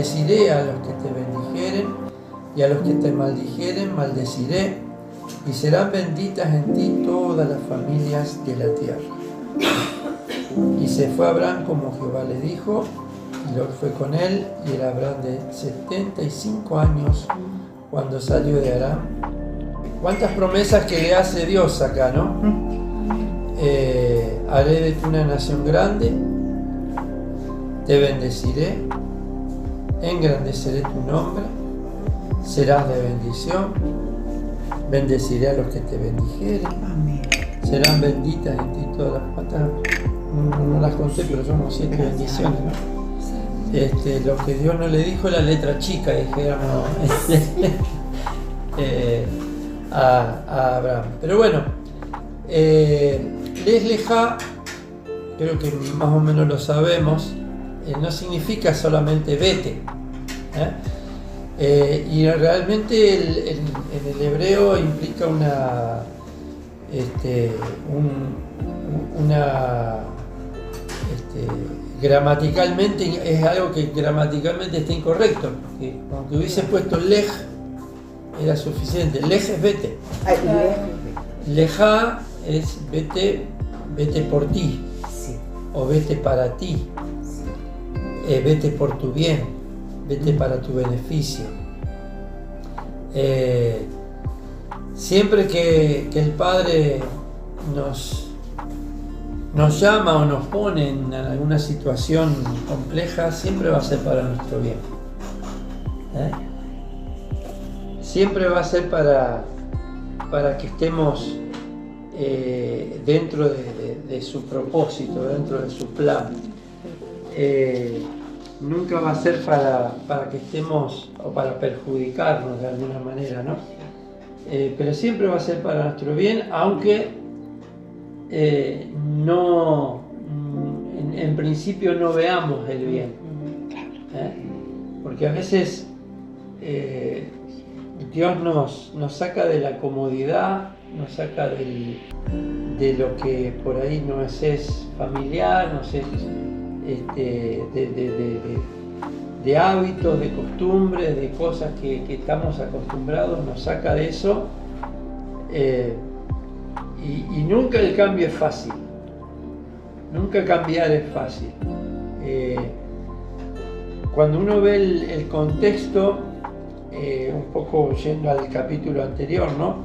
bendeciré a los que te bendijeren, y a los que te maldijeren, maldeciré, y serán benditas en ti todas las familias de la tierra. Y se fue Abraham como Jehová le dijo, y Lot fue con él, y era Abraham de 75 años cuando salió de Aram. ¿Cuántas promesas que le hace Dios acá, no? Haré de ti una nación grande, te bendeciré, engrandeceré tu nombre, serás de bendición, bendeciré a los que te bendijeren, amén. Serán benditas en ti todas las patas. No las conté, pero son como 7 bendiciones, ¿no? Lo que Dios no le dijo la letra chica, dijéramos, a Abraham. Pero bueno, Les Lejá, creo que más o menos lo sabemos, no significa solamente vete. Y realmente en el hebreo implica gramaticalmente es algo que gramaticalmente está incorrecto, porque aunque hubiese puesto lej era suficiente. Lej es vete. Lejá es vete por ti, sí. O vete para ti, sí. Vete por tu bien, vete para tu beneficio. Siempre que el Padre nos llama o nos pone en alguna situación compleja, siempre va a ser para nuestro bien. Siempre va a ser para que estemos dentro de su propósito, dentro de su plan. Nunca va a ser para que estemos o para perjudicarnos de alguna manera, ¿no? Pero siempre va a ser para nuestro bien, aunque en principio no veamos el bien, porque a veces Dios nos saca de la comodidad, nos saca de lo que por ahí no es familiar, no es de hábitos, de costumbres, de cosas que estamos acostumbrados, nos saca de eso. Y nunca el cambio es fácil, nunca cambiar es fácil. Cuando uno ve el contexto, un poco yendo al capítulo anterior, ¿no?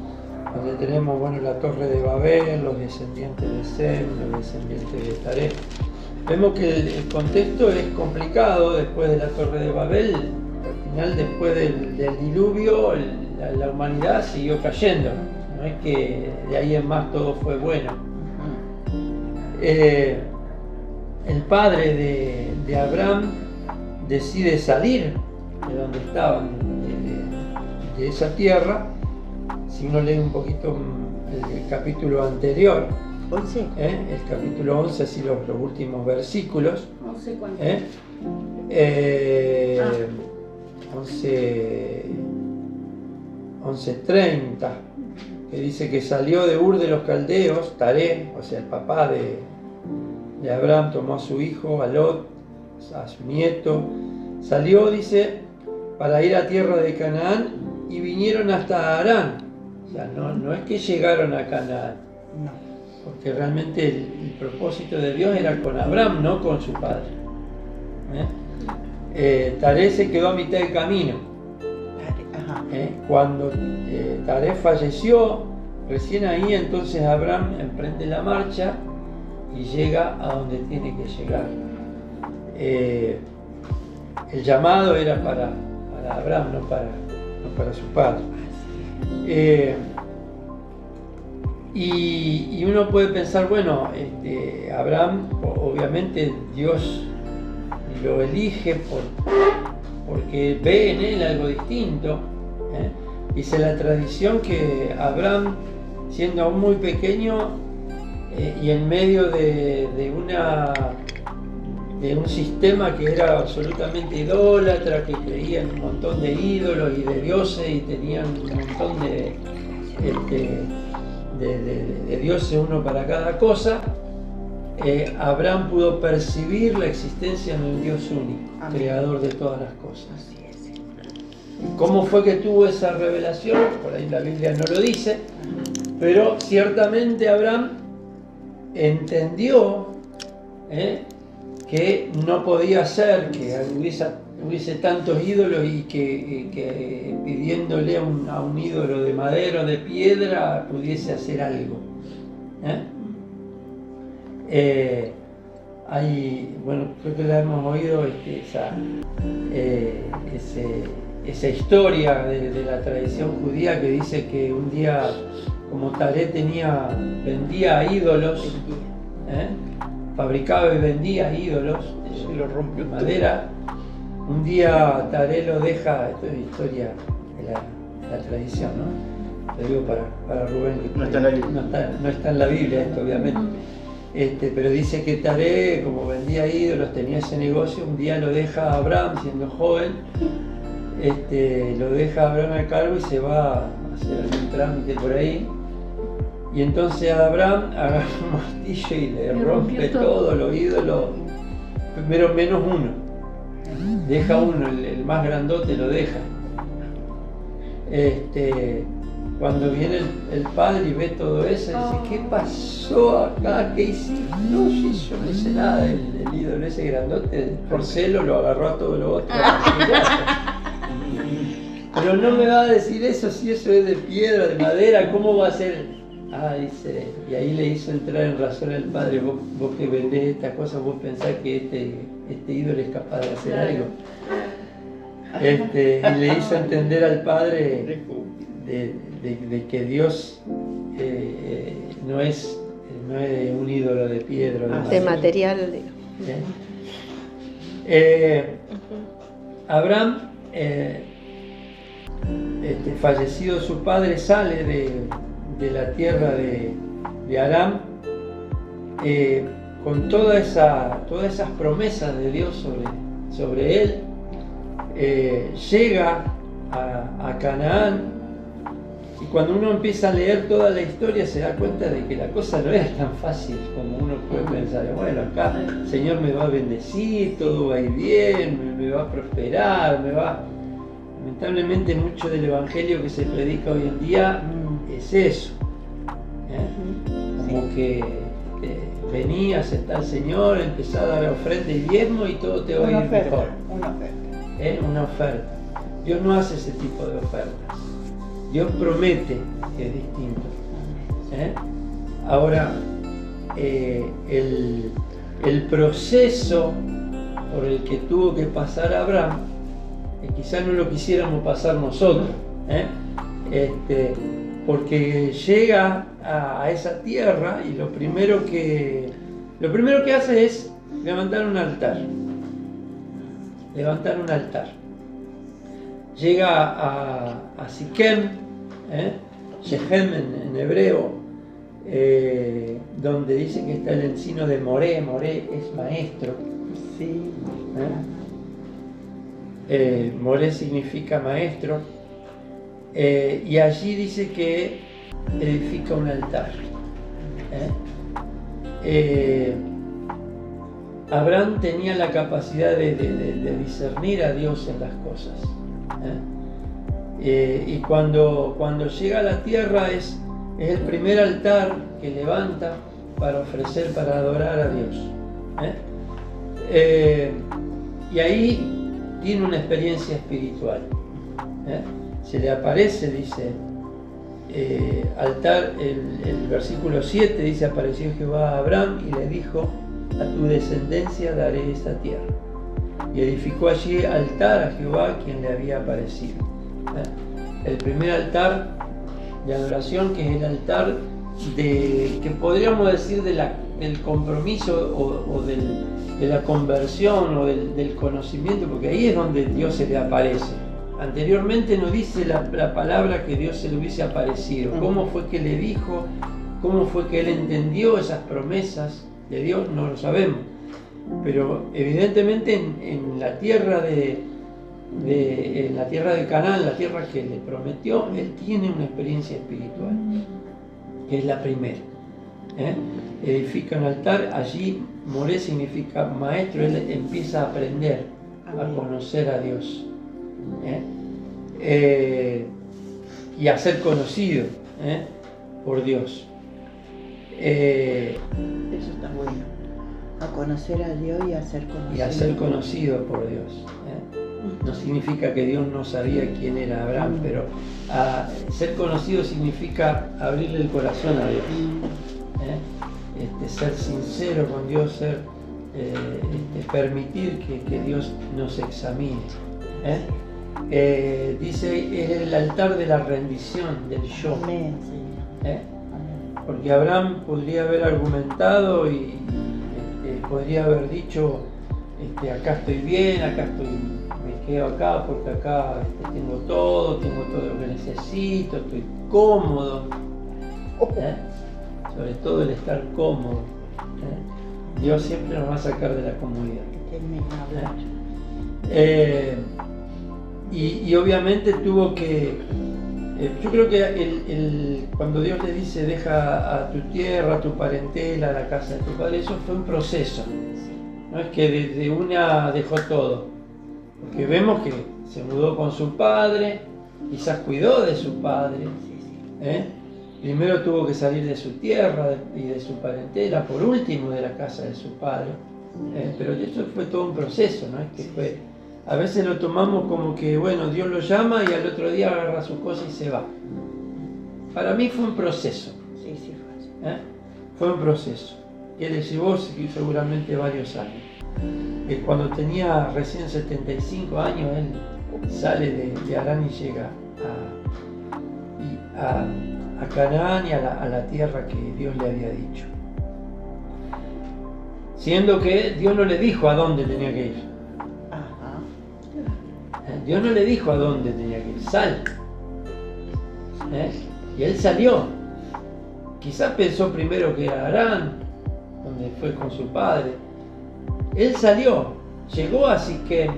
Donde tenemos, bueno, la torre de Babel, los descendientes de Sem, los descendientes de Taré. Vemos que el contexto es complicado después de la torre de Babel. Al final, después del diluvio, la humanidad siguió cayendo. No es que de ahí en más todo fue bueno. El padre de Abraham decide salir de donde estaban, de esa tierra. Si uno lee un poquito el capítulo anterior, 11. El capítulo 11, así los últimos versículos. 11, ¿cuánto? 11:30, que dice que salió de Ur de los Caldeos, Taré, o sea, el papá de Abraham, tomó a su hijo, a Lot, a su nieto, salió, dice, para ir a tierra de Canaán, y vinieron hasta Harán. O sea, no es que llegaron a Canaán, no, porque realmente el propósito de Dios era con Abraham, no con su padre. Taré se quedó a mitad del camino. Cuando Taré falleció, recién ahí entonces Abraham emprende la marcha y llega a donde tiene que llegar. El llamado era para Abraham, no para su padre. Y uno puede pensar, bueno, Abraham, obviamente Dios lo elige porque ve en él algo distinto. Dice la tradición que Abraham, siendo aún muy pequeño y en medio de un sistema que era absolutamente idólatra, que creía en un montón de ídolos y de dioses y tenían un montón de dioses, uno para cada cosa, Abraham pudo percibir la existencia del Dios único, Amén. creador de todas las cosas. Así es. ¿Cómo fue que tuvo esa revelación? Por ahí la Biblia no lo dice, pero ciertamente Abraham entendió que no podía ser que hubiese tantos ídolos y que pidiéndole a un ídolo de madera o de piedra pudiese hacer algo. Bueno, creo que la hemos oído, esa historia de la tradición judía que dice que un día, como Taré vendía ídolos, fabricaba y vendía ídolos de madera. Un día Taré lo deja, esto es historia de la tradición, ¿no? Lo digo para Rubén, que no está en la Biblia. No está en la Biblia esto, obviamente. Pero dice que Taré, como vendía ídolos, tenía ese negocio, un día lo deja a Abraham, siendo joven, lo deja a Abraham al cargo y se va a hacer algún trámite por ahí. Y entonces Abraham agarra un martillo y le rompe todo los ídolos, primero menos uno. Deja uno, el más grandote lo deja. Cuando viene el padre y ve todo eso, dice: ¿qué pasó acá? ¿Qué hiciste? No, yo no hice nada. El ídolo ese grandote, por celo, lo agarró a todo lo otro. Pero no me va a decir eso, si eso es de piedra, de madera, ¿cómo va a ser? Dice, y ahí le hizo entrar en razón al padre: vos que vendés estas cosas, vos pensás que este ídolo es capaz de hacer algo. Y le hizo entender al padre de que Dios no es un ídolo de piedra, de material. Abraham, fallecido su padre, sale de la tierra de Aram con todas esas promesas de Dios sobre él. Llega a Canaán, y cuando uno empieza a leer toda la historia se da cuenta de que la cosa no era tan fácil como uno puede pensar. Bueno, acá el Señor me va a bendecir, todo va a ir bien, me va a prosperar, Lamentablemente mucho del evangelio que se predica hoy en día es eso, como que vení, aceptá al Señor, empezá a dar ofrenda y diezmo y todo te va a ir mejor. Una oferta. Dios no hace ese tipo de ofertas. Dios promete, que es distinto. Ahora, el proceso por el que tuvo que pasar Abraham, quizás no lo quisiéramos pasar nosotros, porque llega a esa tierra y lo primero que hace es levantar un altar. Llega a Siquem, Shechem en hebreo, donde dice que está el encino de Moré. Moré es maestro. Sí. Moré significa maestro, y allí dice que edifica un altar. Abraham tenía la capacidad de discernir a Dios en las cosas. Y cuando llega a la tierra es el primer altar que levanta para ofrecer, para adorar a Dios. Y ahí tiene una experiencia espiritual. Se le aparece, dice, altar, el versículo 7 dice: apareció Jehová a Abraham y le dijo: a tu descendencia daré esta tierra. Y edificó allí altar a Jehová, quien le había aparecido. El primer altar de adoración, que es el altar que podríamos decir del compromiso o de la conversión o del conocimiento, porque ahí es donde Dios se le aparece. Anteriormente no dice la palabra que Dios se le hubiese aparecido. ¿Cómo fue que le dijo? ¿Cómo fue que él entendió esas promesas de Dios? No lo sabemos. Pero evidentemente en la tierra de Canaán, la tierra que le prometió, él tiene una experiencia espiritual, que es la primera. Edifica un altar, allí Moré significa maestro, él empieza a aprender, a conocer a Dios y a ser conocido por Dios. Eso está bueno, a conocer a Dios y a ser conocido. Y a ser conocido por Dios. No significa que Dios no sabía quién era Abraham, pero ser conocido significa abrirle el corazón a Dios. Ser sincero con Dios, permitir que Dios nos examine. Dice, es el altar de la rendición, del yo. Amén, Señor. Porque Abraham podría haber argumentado y podría haber dicho, acá estoy bien, me quedo acá porque acá tengo todo lo que necesito, estoy cómodo. Sobre todo el estar cómodo. Dios siempre nos va a sacar de la comodidad. Y obviamente tuvo que, yo creo que cuando Dios le dice deja a tu tierra, a tu parentela, a la casa de tu padre, eso fue un proceso. No es que desde una dejó todo, porque vemos que se mudó con su padre, quizás cuidó de su padre. Primero tuvo que salir de su tierra y de su parentela, por último de la casa de su padre. Pero eso fue todo un proceso, ¿no? Es que fue, a veces lo tomamos como que, bueno, Dios lo llama y al otro día agarra sus cosas y se va. Para mí fue un proceso. Sí, fue un proceso. Que le llevó seguramente varios años. Cuando tenía recién 75 años, él sale de Harán y llega a Canaán y a la tierra que Dios le había dicho. Siendo que Dios no le dijo a dónde tenía que ir. Dios no le dijo a dónde tenía que ir. Sal. Y él salió. Quizás pensó primero que era Harán, donde fue con su padre. Él salió, llegó a Siquem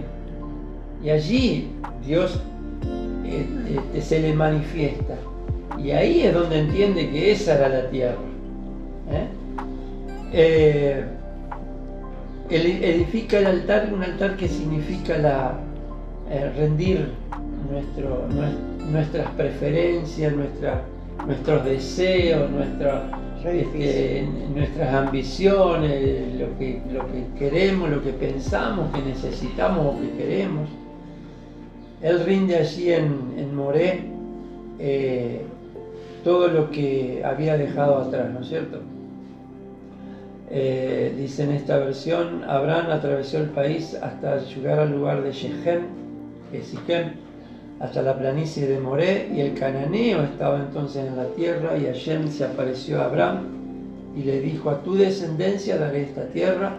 y allí Dios se le manifiesta. Y ahí es donde entiende que esa era la tierra. Él edifica el altar, un altar que significa rendir nuestras preferencias, nuestros deseos, nuestras ambiciones, lo que queremos, lo que pensamos, que necesitamos o que queremos. Él rinde allí en Moré todo lo que había dejado atrás, ¿no es cierto? Dice en esta versión, Abraham atravesó el país hasta llegar al lugar de Shechem, que es Siquem, hasta la planicie de Moré, y el cananeo estaba entonces en la tierra, y Hashem se apareció a Abraham y le dijo, a tu descendencia daré esta tierra.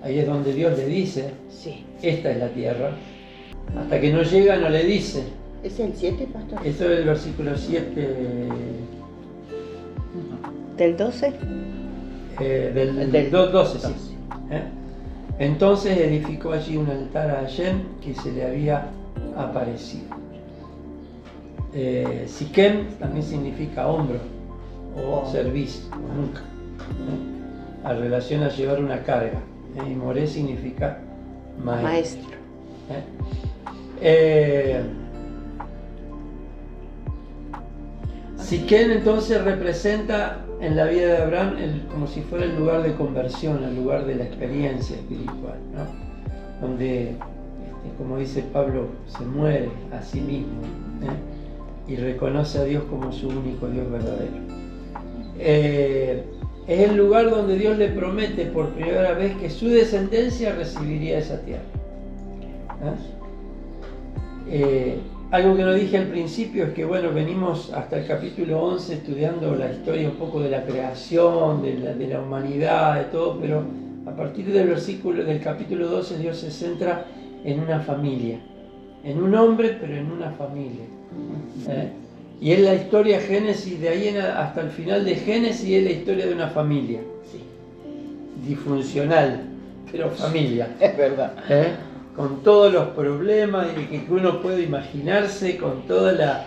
Ahí es donde Dios le dice, sí, esta es la tierra. Hasta que no llega no le dice. ¿Es el 7, pastor? Eso es el versículo 7. ¿Del 12? Del 12, sí. Entonces edificó allí un altar a Hashem que se le había aparecido. Siquem también significa hombro o servicio, o nunca. A relación a llevar una carga. Y Moré significa maestro. Siquem entonces representa en la vida de Abraham como si fuera el lugar de conversión, el lugar de la experiencia espiritual, ¿no? Donde, como dice Pablo, se muere a sí mismo y reconoce a Dios como su único Dios verdadero. Es el lugar donde Dios le promete por primera vez que su descendencia recibiría esa tierra. Algo que no dije al principio es que, bueno, venimos hasta el capítulo 11 estudiando la historia un poco de la creación, de la humanidad, de todo, pero a partir del capítulo 12 Dios se centra en una familia, en un hombre, pero en una familia. Y es la historia Génesis, de ahí hasta el final de Génesis es la historia de una familia. Sí. Disfuncional, pero familia. Es verdad. Con todos los problemas que uno puede imaginarse, con toda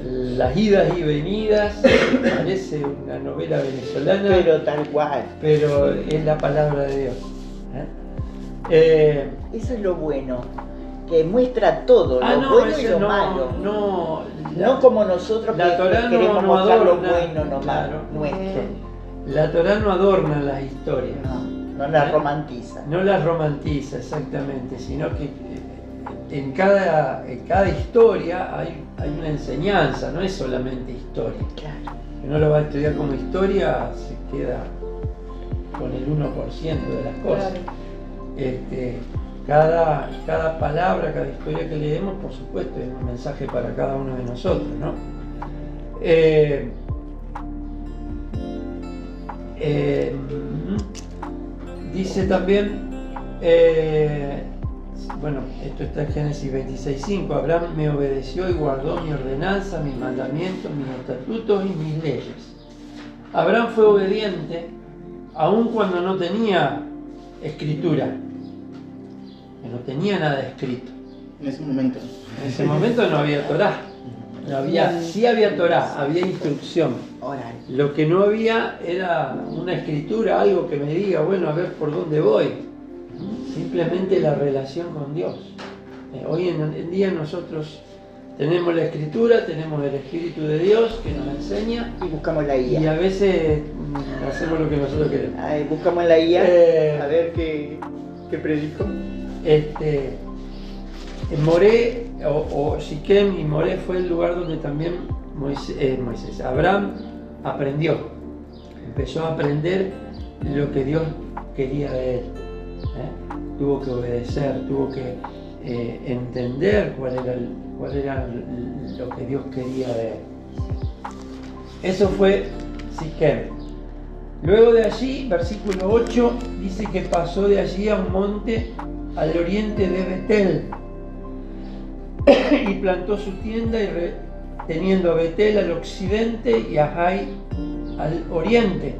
las idas y venidas, parece una novela venezolana, Pero tal cual. pero es la palabra de Dios. Eso es lo bueno, que muestra todo, lo bueno y lo malo. No como nosotros la que Torá queremos no mostrar lo adorna, bueno nomás, claro, nuestro. La Torá no adorna las historias. No las romantiza. No las romantiza exactamente, sino que en cada historia hay una enseñanza, no es solamente historia. Claro. Si uno lo va a estudiar como historia, se queda con el 1% de las cosas. Cada palabra, cada historia que leemos, por supuesto, es un mensaje para cada uno de nosotros, ¿no? Dice también, bueno, esto está en Génesis 26:5, Abraham me obedeció y guardó mi ordenanza, mis mandamientos, mis estatutos y mis leyes. Abraham fue obediente aun cuando no tenía escritura, que no tenía nada escrito. En ese momento. En ese momento no había Torá. Sí había Torá, había instrucción. Lo que no había era una escritura, algo que me diga, bueno, a ver por dónde voy. Simplemente la relación con Dios. Hoy en día nosotros tenemos la escritura, tenemos el Espíritu de Dios que nos enseña. Y buscamos la guía. Y a veces hacemos lo que nosotros queremos. Buscamos la guía, a ver qué predijo. Moré, o Siquem y Moré fue el lugar donde también Abraham aprendió, empezó a aprender lo que Dios quería de él. Tuvo que obedecer, tuvo que entender cuál era lo que Dios quería de él. Eso fue Siquem. Luego de allí, versículo 8, dice que pasó de allí a un monte al oriente de Betel y plantó su tienda, teniendo a Betel al occidente y a Jai al oriente.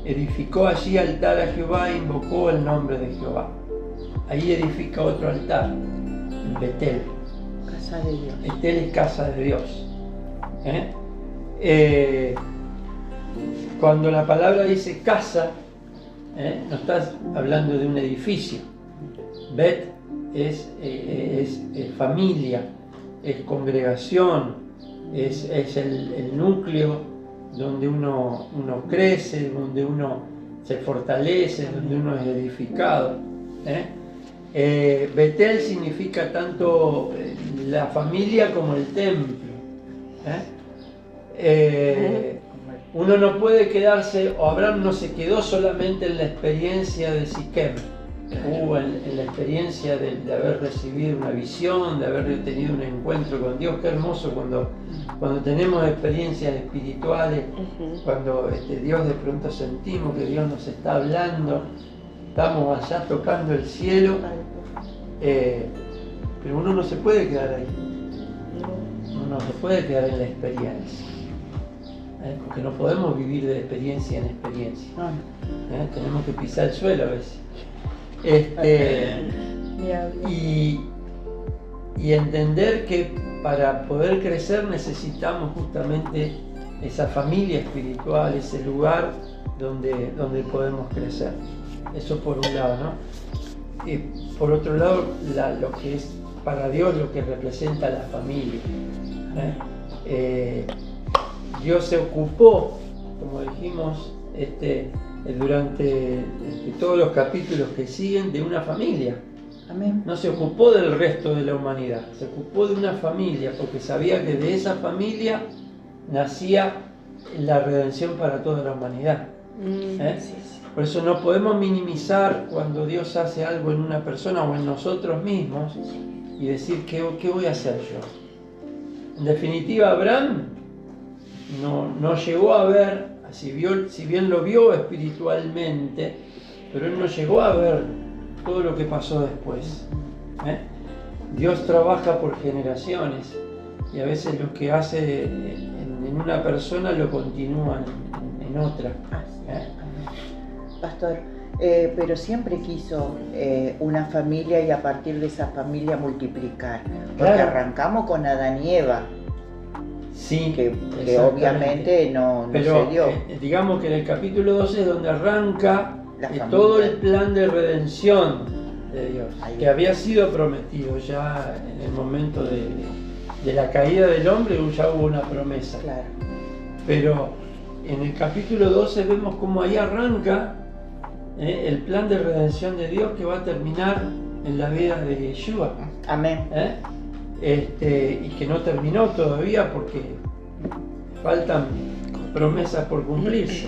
Edificó allí altar a Jehová e invocó el nombre de Jehová. Ahí edifica otro altar, en Betel. Casa de Dios. Betel es casa de Dios. Cuando la palabra dice casa, no estás hablando de un edificio. Bet es familia, es congregación, es el núcleo donde uno crece, donde uno se fortalece, donde uno es edificado. Betel significa tanto la familia como el templo. Uno no puede quedarse, o Abraham no se quedó solamente en la experiencia de Siquem, hubo en la experiencia de haber recibido una visión, de haber tenido un encuentro con Dios. Qué hermoso cuando tenemos experiencias espirituales, cuando Dios de pronto sentimos que Dios nos está hablando, estamos allá tocando el cielo, pero uno no se puede quedar ahí, uno no se puede quedar en la experiencia. Porque no podemos vivir de experiencia en experiencia. Tenemos que pisar el suelo a veces. Y entender que para poder crecer necesitamos justamente esa familia espiritual, ese lugar donde podemos crecer. Eso por un lado, ¿no? Y por otro lado, lo que es para Dios, lo que representa la familia. Dios se ocupó, como dijimos, durante todos los capítulos que siguen, de una familia. Amén. No se ocupó del resto de la humanidad, se ocupó de una familia, porque sabía que de esa familia nacía la redención para toda la humanidad. Por eso no podemos minimizar cuando Dios hace algo en una persona o en nosotros mismos y decir, ¿qué voy a hacer yo? En definitiva, Abraham no llegó a ver, si bien lo vio espiritualmente, pero él no llegó a ver todo lo que pasó después. Dios trabaja por generaciones y a veces lo que hace en una persona lo continúa en otra. Pastor, pero siempre quiso una familia y a partir de esa familia multiplicar, porque arrancamos con Adán y Eva. Sí, que obviamente no se dio. Digamos que en el capítulo 12 es donde arranca todo el plan de redención de Dios, que había sido prometido ya en el momento de la caída del hombre, ya hubo una promesa. Claro. Pero en el capítulo 12 vemos cómo ahí arranca el plan de redención de Dios, que va a terminar en la vida de Yeshua. Amén. Y que no terminó todavía porque faltan promesas por cumplirse.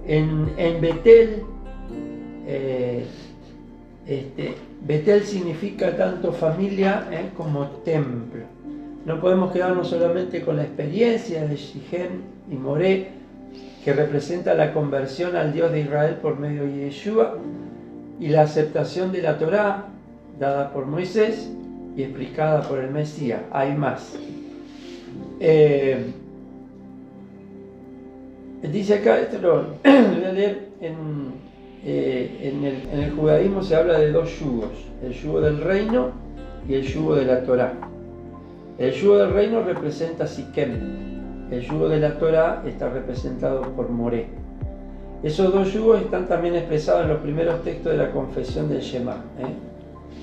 En Betel, Betel significa tanto familia como templo. No podemos quedarnos solamente con la experiencia de Sichem y Moré, que representa la conversión al Dios de Israel por medio de Yeshua, y la aceptación de la Torá dada por Moisés y explicada por el Mesías. Hay más. Dice acá, esto lo voy a leer, en el judaísmo se habla de dos yugos, el yugo del reino y el yugo de la Torá. El yugo del reino representa Sichem, el yugo de la Torá está representado por Moré. Esos dos yugos están también expresados en los primeros textos de la confesión del Shema.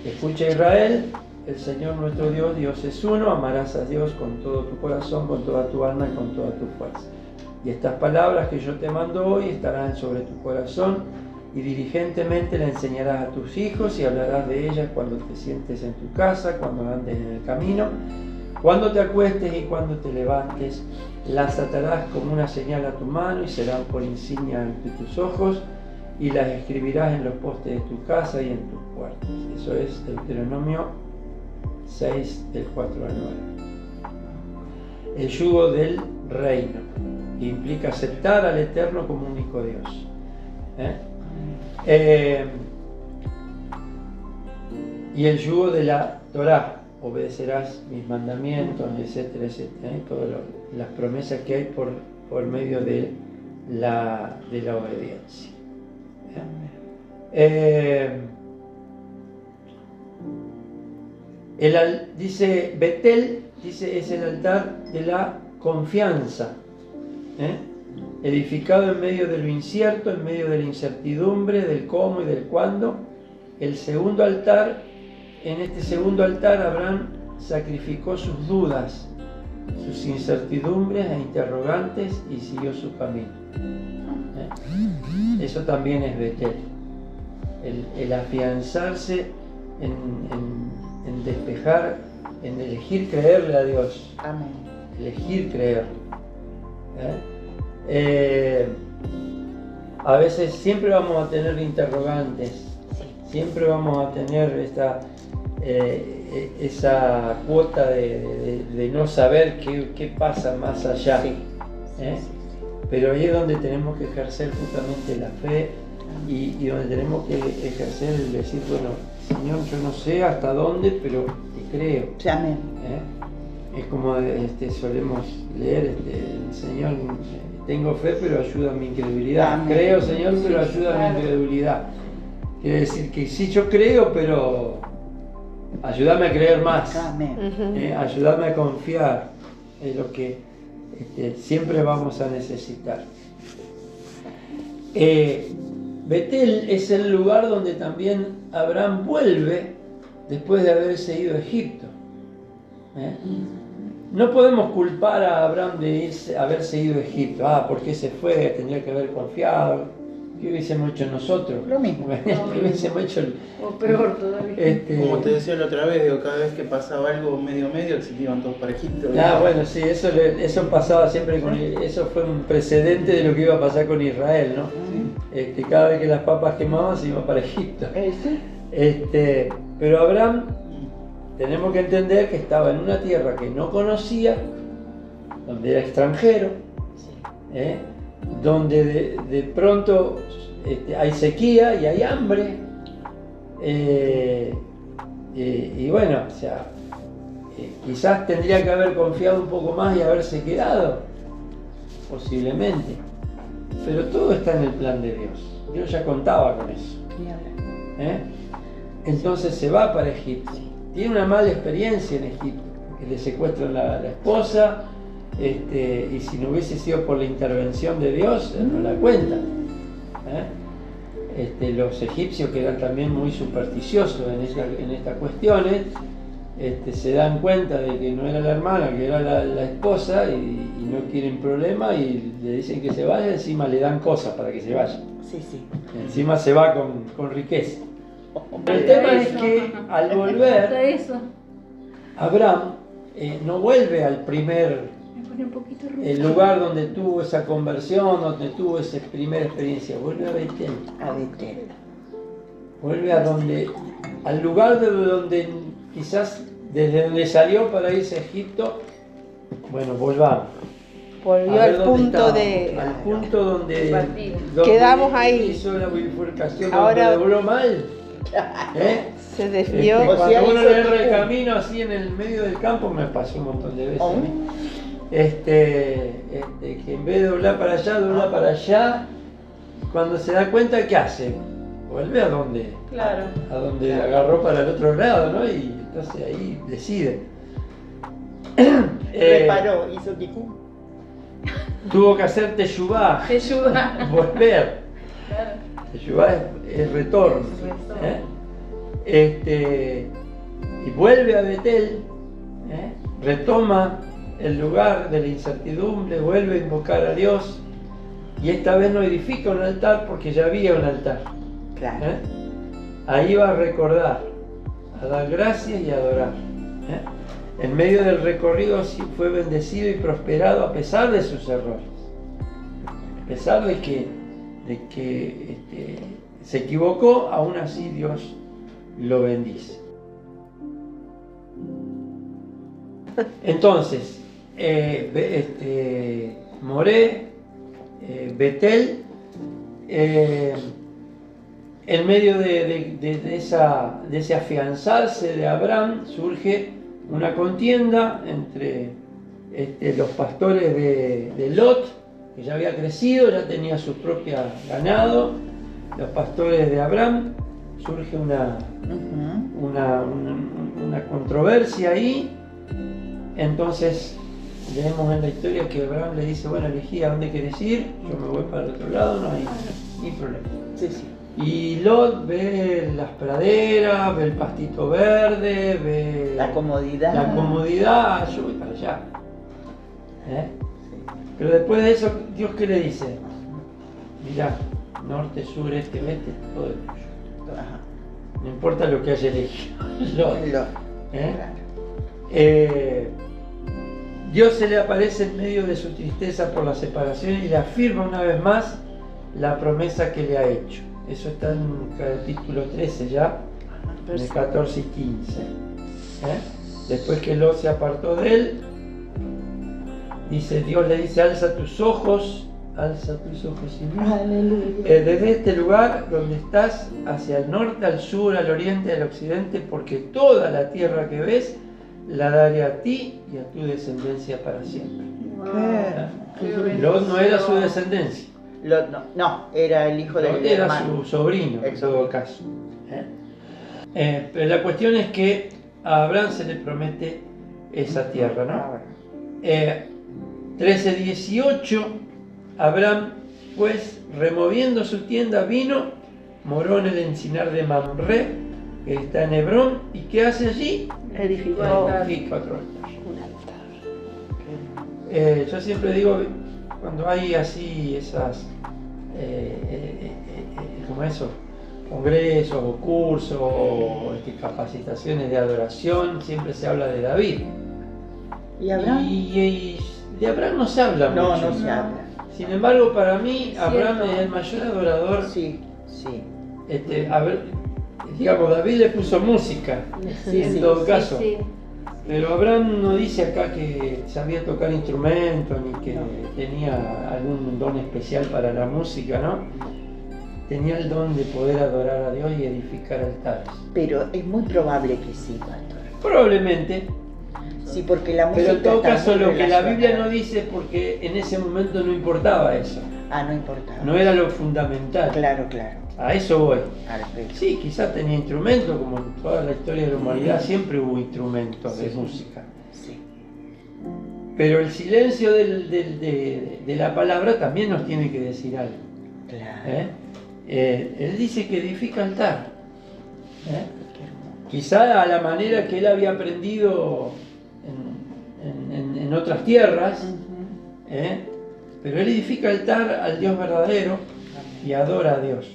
Escucha Israel, el Señor nuestro Dios, Dios es uno, amarás a Dios con todo tu corazón, con toda tu alma y con toda tu fuerza. Y estas palabras que yo te mando hoy estarán sobre tu corazón, y diligentemente las enseñarás a tus hijos y hablarás de ellas cuando te sientes en tu casa, cuando andes en el camino, cuando te acuestes y cuando te levantes. Las atarás como una señal a tu mano y serán por insignia ante tus ojos, y las escribirás en los postes de tu casa y en tus puertas. Eso es Deuteronomio 6, del 4 al 9. El yugo del reino, que implica aceptar al Eterno como único Dios. Y el yugo de la Torá, obedecerás mis mandamientos, etcétera, etcétera, todas las promesas que hay por medio de la obediencia. Dice Betel, es el altar de la confianza, edificado en medio de lo incierto, en medio de la incertidumbre, del cómo y del cuándo. El segundo altar, en este segundo altar Abraham sacrificó sus dudas, sus incertidumbres e interrogantes y siguió su camino. Eso también es Betel, el afianzarse en despejar, en elegir creerle a Dios. Amén. Elegir creer. A veces siempre vamos a tener interrogantes, siempre vamos a tener esa cuota de no saber qué pasa más allá. Pero ahí es donde tenemos que ejercer justamente la fe y donde tenemos que ejercer el decir, bueno, Señor, yo no sé hasta dónde, pero te creo. Amén. Es como solemos leer, Señor, tengo fe, pero ayuda a mi incredulidad. Amén. Creo, Señor, pero ayuda a mi incredulidad. Quiere decir que sí, yo creo, pero ayúdame a creer más. Amén. Ayúdame a confiar en lo que siempre vamos a necesitar. Betel es el lugar donde también Abraham vuelve después de haberse ido a Egipto. No podemos culpar a Abraham de haberse ido a Egipto. ¿Por qué se fue? Tendría que haber confiado. ¿Qué hubiésemos hecho nosotros? Lo mismo. ¿Qué hubiésemos hecho? O peor todavía. Como te decía la otra vez, cada vez que pasaba algo medio, se iban todos para Egipto. Bueno, sí, eso pasaba siempre eso fue un precedente de lo que iba a pasar con Israel, ¿no? Sí. Cada vez que las papas quemaban se iba para Egipto. ¿Sí? Pero Abraham, tenemos que entender que estaba en una tierra que no conocía, donde era extranjero, donde de pronto hay sequía y hay hambre, y bueno, quizás tendría que haber confiado un poco más y haberse quedado, posiblemente, pero todo está en el plan de Dios. Dios ya contaba con eso. Entonces se va para Egipto, tiene una mala experiencia en Egipto, que le secuestran la esposa, y si no hubiese sido por la intervención de Dios, no la cuenta. Los egipcios, que eran también muy supersticiosos en estas cuestiones, se dan cuenta de que no era la hermana, que era la esposa, y no quieren problema y le dicen que se vaya, encima le dan cosas para que se vaya. Sí, sí. Encima se va con riqueza. El tema es que al volver, Abraham no vuelve al primer lugar donde tuvo esa conversión, donde tuvo esa primera experiencia, vuelve a Betel. A Betel. Vuelve al lugar de donde quizás desde donde salió para irse a Egipto. Bueno, volvamos. Volvió al punto donde quedamos ahí. Hizo la bifurcación, ahora donde dobló mal. Se desvió. Cuando uno erra el camino así en el medio del campo, me pasó un montón de veces a mí. Que en vez de doblar para allá, dobla para allá. Cuando se da cuenta, ¿qué hace? Vuelve a donde agarró para el otro lado, ¿no? Y entonces ahí decide. Reparó, hizo ticú. Tuvo que hacer teshuvá, volver. Claro. Teshuvá es retorno. Y vuelve a Betel, retoma el lugar de la incertidumbre, vuelve a invocar a Dios, y esta vez no edifica un altar porque ya había un altar. Claro. Ahí va a recordar, a dar gracias y a adorar. En medio del recorrido fue bendecido y prosperado a pesar de sus errores, a pesar de que se equivocó, aún así Dios lo bendice. Entonces, Moré, Betel, en medio de ese afianzarse de Abraham, surge una contienda entre los pastores de Lot, que ya había crecido, ya tenía su propio ganado, los pastores de Abraham. Surge una controversia ahí. Entonces leemos en la historia que Abraham le dice: bueno, elegí a dónde quieres ir, yo me voy para el otro lado, no hay ni problema. Sí, sí. Y Lot ve las praderas, ve el pastito verde, ve la comodidad, yo voy para allá. Pero después de eso, ¿Dios qué le dice? Mirá, norte, sur, este, oeste, todo es tuyo. Ajá. No importa lo que haya elegido Lot. Dios se le aparece en medio de su tristeza por la separación y le afirma una vez más la promesa que le ha hecho. Eso está en capítulo 13 ya, en el 14 y 15. Después que Lot se apartó de él, Dios le dice: alza tus ojos y mira desde este lugar donde estás hacia el norte, al sur, al oriente, al occidente, porque toda la tierra que ves la daré a ti y a tu descendencia para siempre. Lot no era su descendencia. Lot no, era el hijo del era hermano. Su sobrino, en todo caso. Pero la cuestión es que a Abraham se le promete esa tierra, ¿no? 13:18, Abraham, pues, removiendo su tienda, vino, moró en el encinar de Mamre, que está en Hebrón, y ¿qué hace allí? Edificó otro altar. Yo siempre digo, cuando hay así esas, como eso, congresos o cursos o capacitaciones de adoración, siempre se habla de David. ¿Y Abraham? Y de Abraham no se habla mucho. No se habla. Sin embargo, para mí, Abraham es el mayor adorador. Sí. Digamos, David le puso música, en todo caso. Sí. Pero Abraham no dice acá que sabía tocar instrumentos ni que tenía algún don especial para la música, ¿no? Tenía el don de poder adorar a Dios y edificar altares. Pero es muy probable que sí, pastor. Probablemente. Sí, porque la música. Pero en todo caso, lo que la Biblia no dice, porque en ese momento no importaba eso. No importaba. No era lo fundamental. Claro. A eso voy. Sí, quizás tenía instrumentos, como en toda la historia de la humanidad siempre hubo instrumentos de música. Sí. Pero el silencio de la palabra también nos tiene que decir algo. Claro. Él dice que edifica altar. Quizá a la manera que él había aprendido en otras tierras, pero él edifica altar al Dios verdadero y adora a Dios.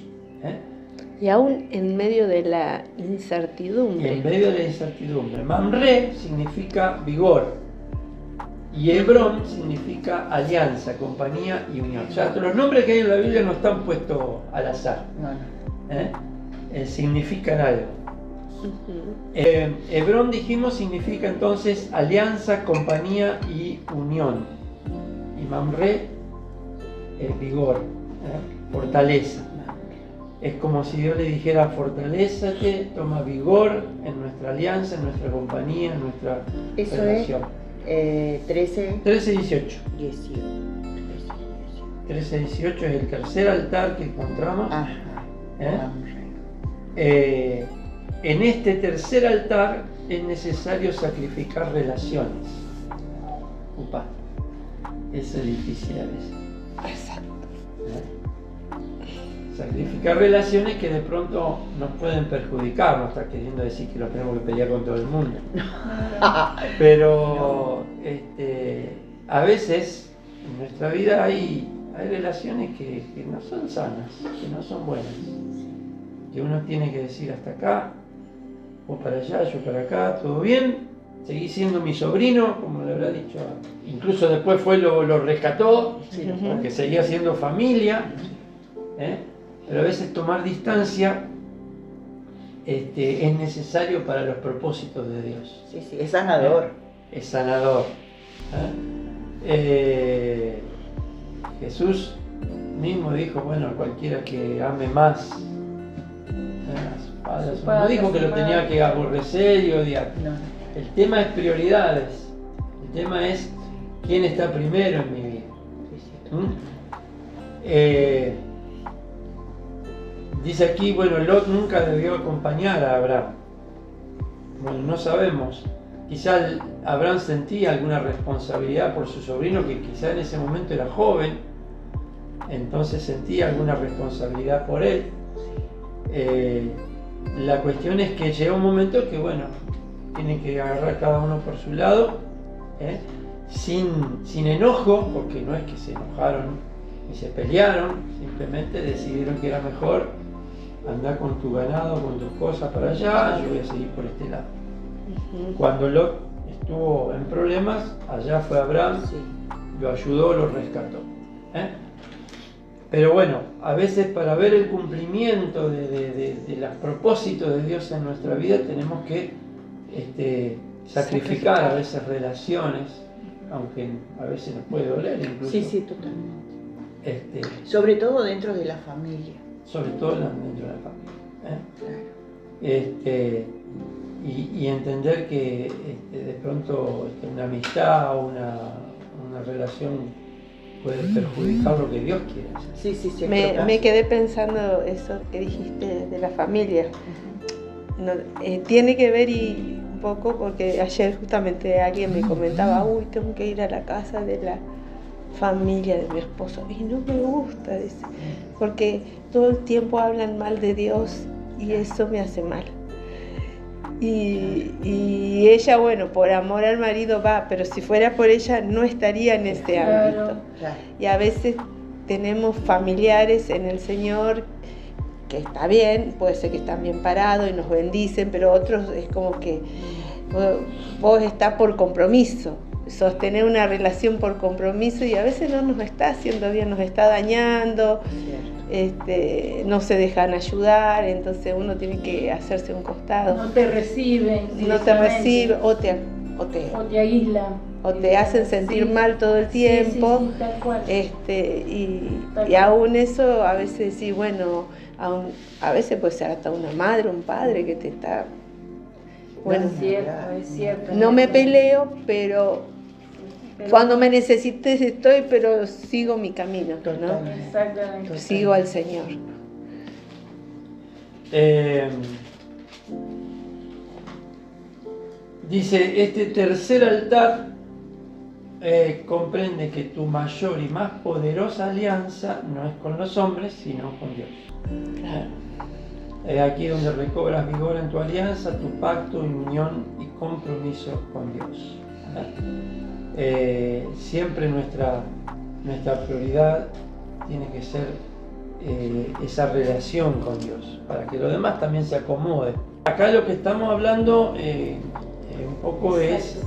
Y aún en medio de la incertidumbre. En medio de la incertidumbre. Mamre significa vigor y Hebrón significa alianza, compañía y unión. O sea, los nombres que hay en la Biblia no están puestos al azar. Significan algo. Hebrón, dijimos, significa entonces alianza, compañía y unión. Y Mamre es vigor, fortaleza. Es como si Dios le dijera: fortalézate, toma vigor en nuestra alianza, en nuestra compañía, en nuestra relación. Es 13, 18. 18 es el tercer altar que encontramos. En este tercer altar es necesario sacrificar relaciones. Eso es difícil a veces. Exacto. Sacrificar relaciones que de pronto nos pueden perjudicar. No está queriendo decir que lo tenemos que pelear con todo el mundo. Pero a veces en nuestra vida hay relaciones que no son sanas, que no son buenas. Que uno tiene que decir: hasta acá, vos para allá, yo para acá, todo bien, seguí siendo mi sobrino, como le habrá dicho. Incluso después lo rescató, porque seguía siendo familia. Pero a veces tomar distancia es necesario para los propósitos de Dios. Sí, es sanador. Es sanador. Jesús mismo dijo: bueno, cualquiera que ame más a su padre, no dijo que lo tenía que aborrecer y odiar. No. El tema es prioridades. El tema es quién está primero en mi vida. Dice aquí, bueno, Lot nunca debió acompañar a Abraham. Bueno, no sabemos. Quizá Abraham sentía alguna responsabilidad por su sobrino, que quizá en ese momento era joven, entonces sentía alguna responsabilidad por él. La cuestión es que llega un momento que, bueno, tienen que agarrar cada uno por su lado, sin enojo, porque no es que se enojaron ni se pelearon, simplemente decidieron que era mejor andar con tu ganado, con tus cosas para allá, yo voy a seguir por este lado. Cuando Lot estuvo en problemas, allá fue Abraham, lo ayudó, lo rescató. Pero bueno, a veces para ver el cumplimiento de los propósitos de Dios en nuestra vida tenemos que sacrificar a veces relaciones, aunque a veces nos puede doler incluso. Sí, totalmente. Sobre todo dentro de la familia. Sobre todo dentro de la familia. Y entender que de pronto una amistad o una relación puede perjudicar lo que Dios quiere hacer. Sí. Me quedé pensando eso que dijiste de la familia. No, tiene que ver un poco, porque ayer justamente alguien me comentaba: uy, tengo que ir a la casa de la familia de mi esposo, y no me gusta, dice, porque todo el tiempo hablan mal de Dios y eso me hace mal. Y ella, bueno, por amor al marido va, pero si fuera por ella no estaría en este ámbito. Claro. Y a veces tenemos familiares en el Señor que está bien, puede ser que están bien parados y nos bendicen, pero otros es como que vos estás por compromiso, sostener una relación por compromiso, y a veces no nos está haciendo bien, nos está dañando, no se dejan ayudar, entonces uno tiene que hacerse un costado. No te reciben. No te reciben o te aíslan. O te hacen sentir mal todo el tiempo. Sí, tal cual. Y aún eso, a veces sí, bueno, a veces puede ser hasta una madre, un padre que te está... Bueno, es cierto. No me peleo, pero cuando me necesites estoy, pero sigo mi camino, ¿no? Exactamente. Sigo al Señor. Dice, este tercer altar comprende que tu mayor y más poderosa alianza no es con los hombres, sino con Dios. Es aquí donde recobras vigor en tu alianza, tu pacto, unión y compromiso con Dios. Siempre nuestra prioridad tiene que ser esa relación con Dios, para que lo demás también se acomode. Acá lo que estamos hablando un poco es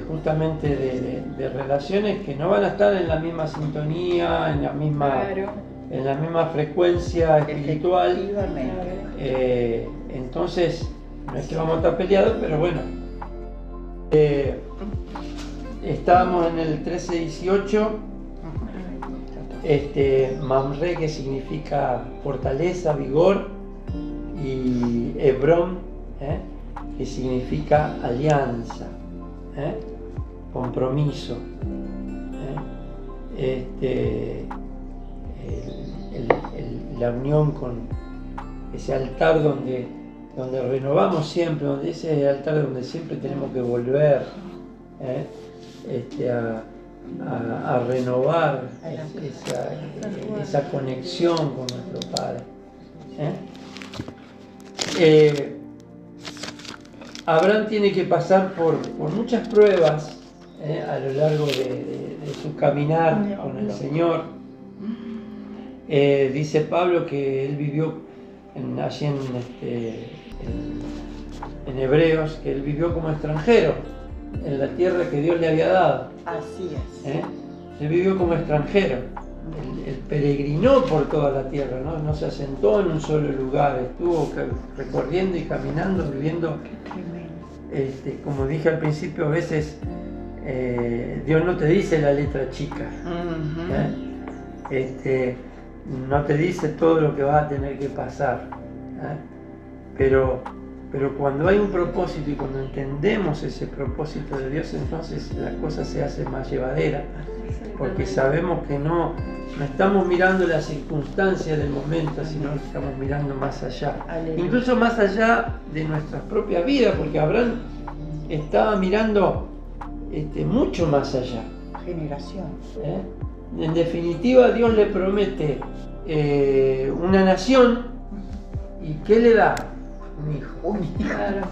justamente de relaciones que no van a estar en la misma sintonía, en la misma frecuencia espiritual. Entonces, no es que vamos a estar peleados, pero bueno. Estábamos en el 13:18. Mamre, que significa fortaleza, vigor, y Hebrón, que significa alianza, compromiso. La unión con ese altar donde renovamos siempre, donde ese es el altar donde siempre tenemos que volver a renovar esa conexión con nuestro Padre. Abraham tiene que pasar por muchas pruebas a lo largo de su caminar con el Señor. Dice Pablo que él vivió allí en Hebreos, que él vivió como extranjero en la tierra que Dios le había dado. Así es. Él vivió como extranjero. Él peregrinó por toda la tierra, no se asentó en un solo lugar, estuvo recorriendo y caminando, viviendo. Como dije al principio, a veces Dios no te dice la letra chica. No te dice todo lo que vas a tener que pasar. Pero cuando hay un propósito y cuando entendemos ese propósito de Dios, entonces la cosa se hace más llevadera, porque sabemos que no estamos mirando las circunstancias del momento, sino que estamos mirando más allá. Aleluya. Incluso más allá de nuestras propias vidas, porque Abraham estaba mirando mucho más allá. Generación. En definitiva, Dios le promete una nación, ¿y qué le da? Un hijo. Claro.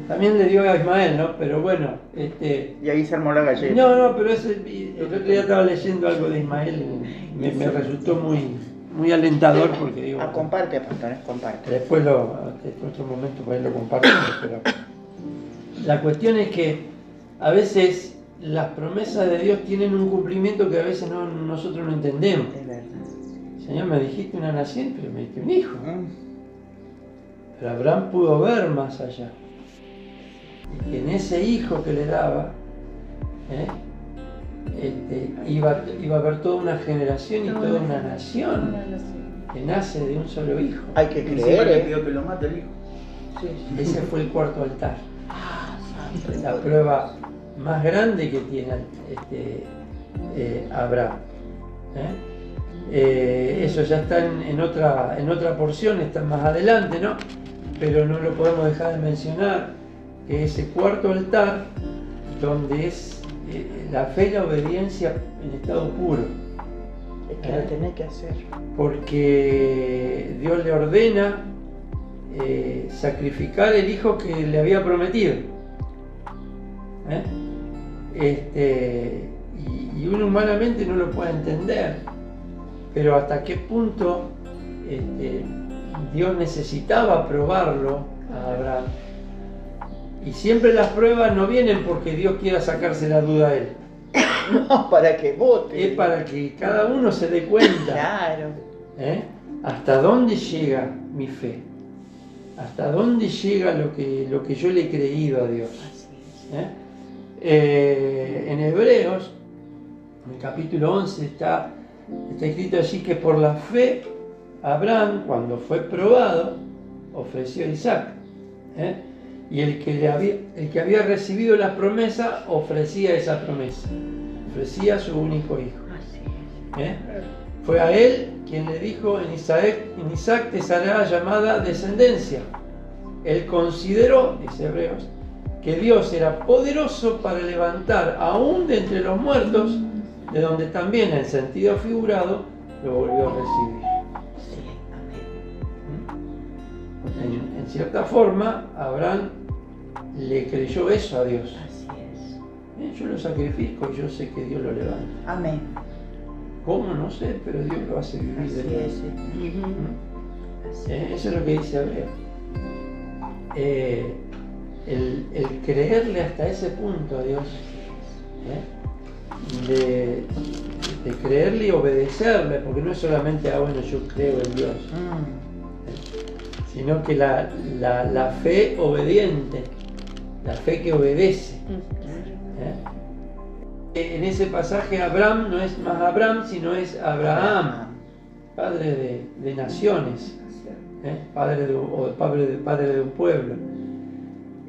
También le dio a Ismael, ¿no? Pero bueno, Y ahí se armó la galleta. No, pero el otro día estaba leyendo algo de Ismael y me resultó muy alentador, porque digo... comparte, pastores, comparte. Después en otro momento por ahí lo compartimos, pero... La cuestión es que a veces las promesas de Dios tienen un cumplimiento que a veces nosotros no entendemos. Es verdad. Señor, me dijiste una nación, pero me dijiste un hijo. Pero Abraham pudo ver más allá. Y que en ese hijo que le daba, iba a haber toda una generación y toda una nación que nace de un solo hijo. Hay que Encima creer. le pidió que lo mate el hijo. Ese fue el cuarto altar. La prueba más grande que tiene Abraham. Eso ya está en otra porción, está más adelante, ¿no? Pero no lo podemos dejar de mencionar, que ese cuarto altar, donde es la fe y la obediencia en estado puro. Es que lo tenés que hacer. Porque Dios le ordena sacrificar el hijo que le había prometido. Y uno humanamente no lo puede entender, pero hasta qué punto Dios necesitaba probarlo a Abraham. Y siempre las pruebas no vienen porque Dios quiera sacarse la duda a él. No, para que vote. Es para que cada uno se dé cuenta. Claro. ¿Hasta dónde llega mi fe? ¿Hasta dónde llega lo que yo le he creído a Dios? En Hebreos, en el capítulo 11, está escrito allí que por la fe Abraham, cuando fue probado, ofreció a Isaac. Y el que había recibido la promesa ofrecía esa promesa, ofrecía a su único hijo. fue a él quien le dijo: en Isaac te será llamada descendencia. Él consideró, dice Hebreos, que Dios era poderoso para levantar aún de entre los muertos, de donde también en sentido figurado lo volvió a recibir. Sí, amén. En cierta forma, Abraham le creyó eso a Dios. Así es. Yo lo sacrifico y yo sé que Dios lo levanta. Amén. ¿Cómo? No sé, pero Dios lo hace vivir Así de nuevo. es. Así es. Eso es lo que dice Hebreo. El creerle hasta ese punto a Dios, de creerle y obedecerle, porque no es solamente, bueno, yo creo en Dios, sino que la fe obediente, la fe que obedece. En ese pasaje Abraham no es más Abraham, sino es Abraham, padre de naciones, padre de un pueblo.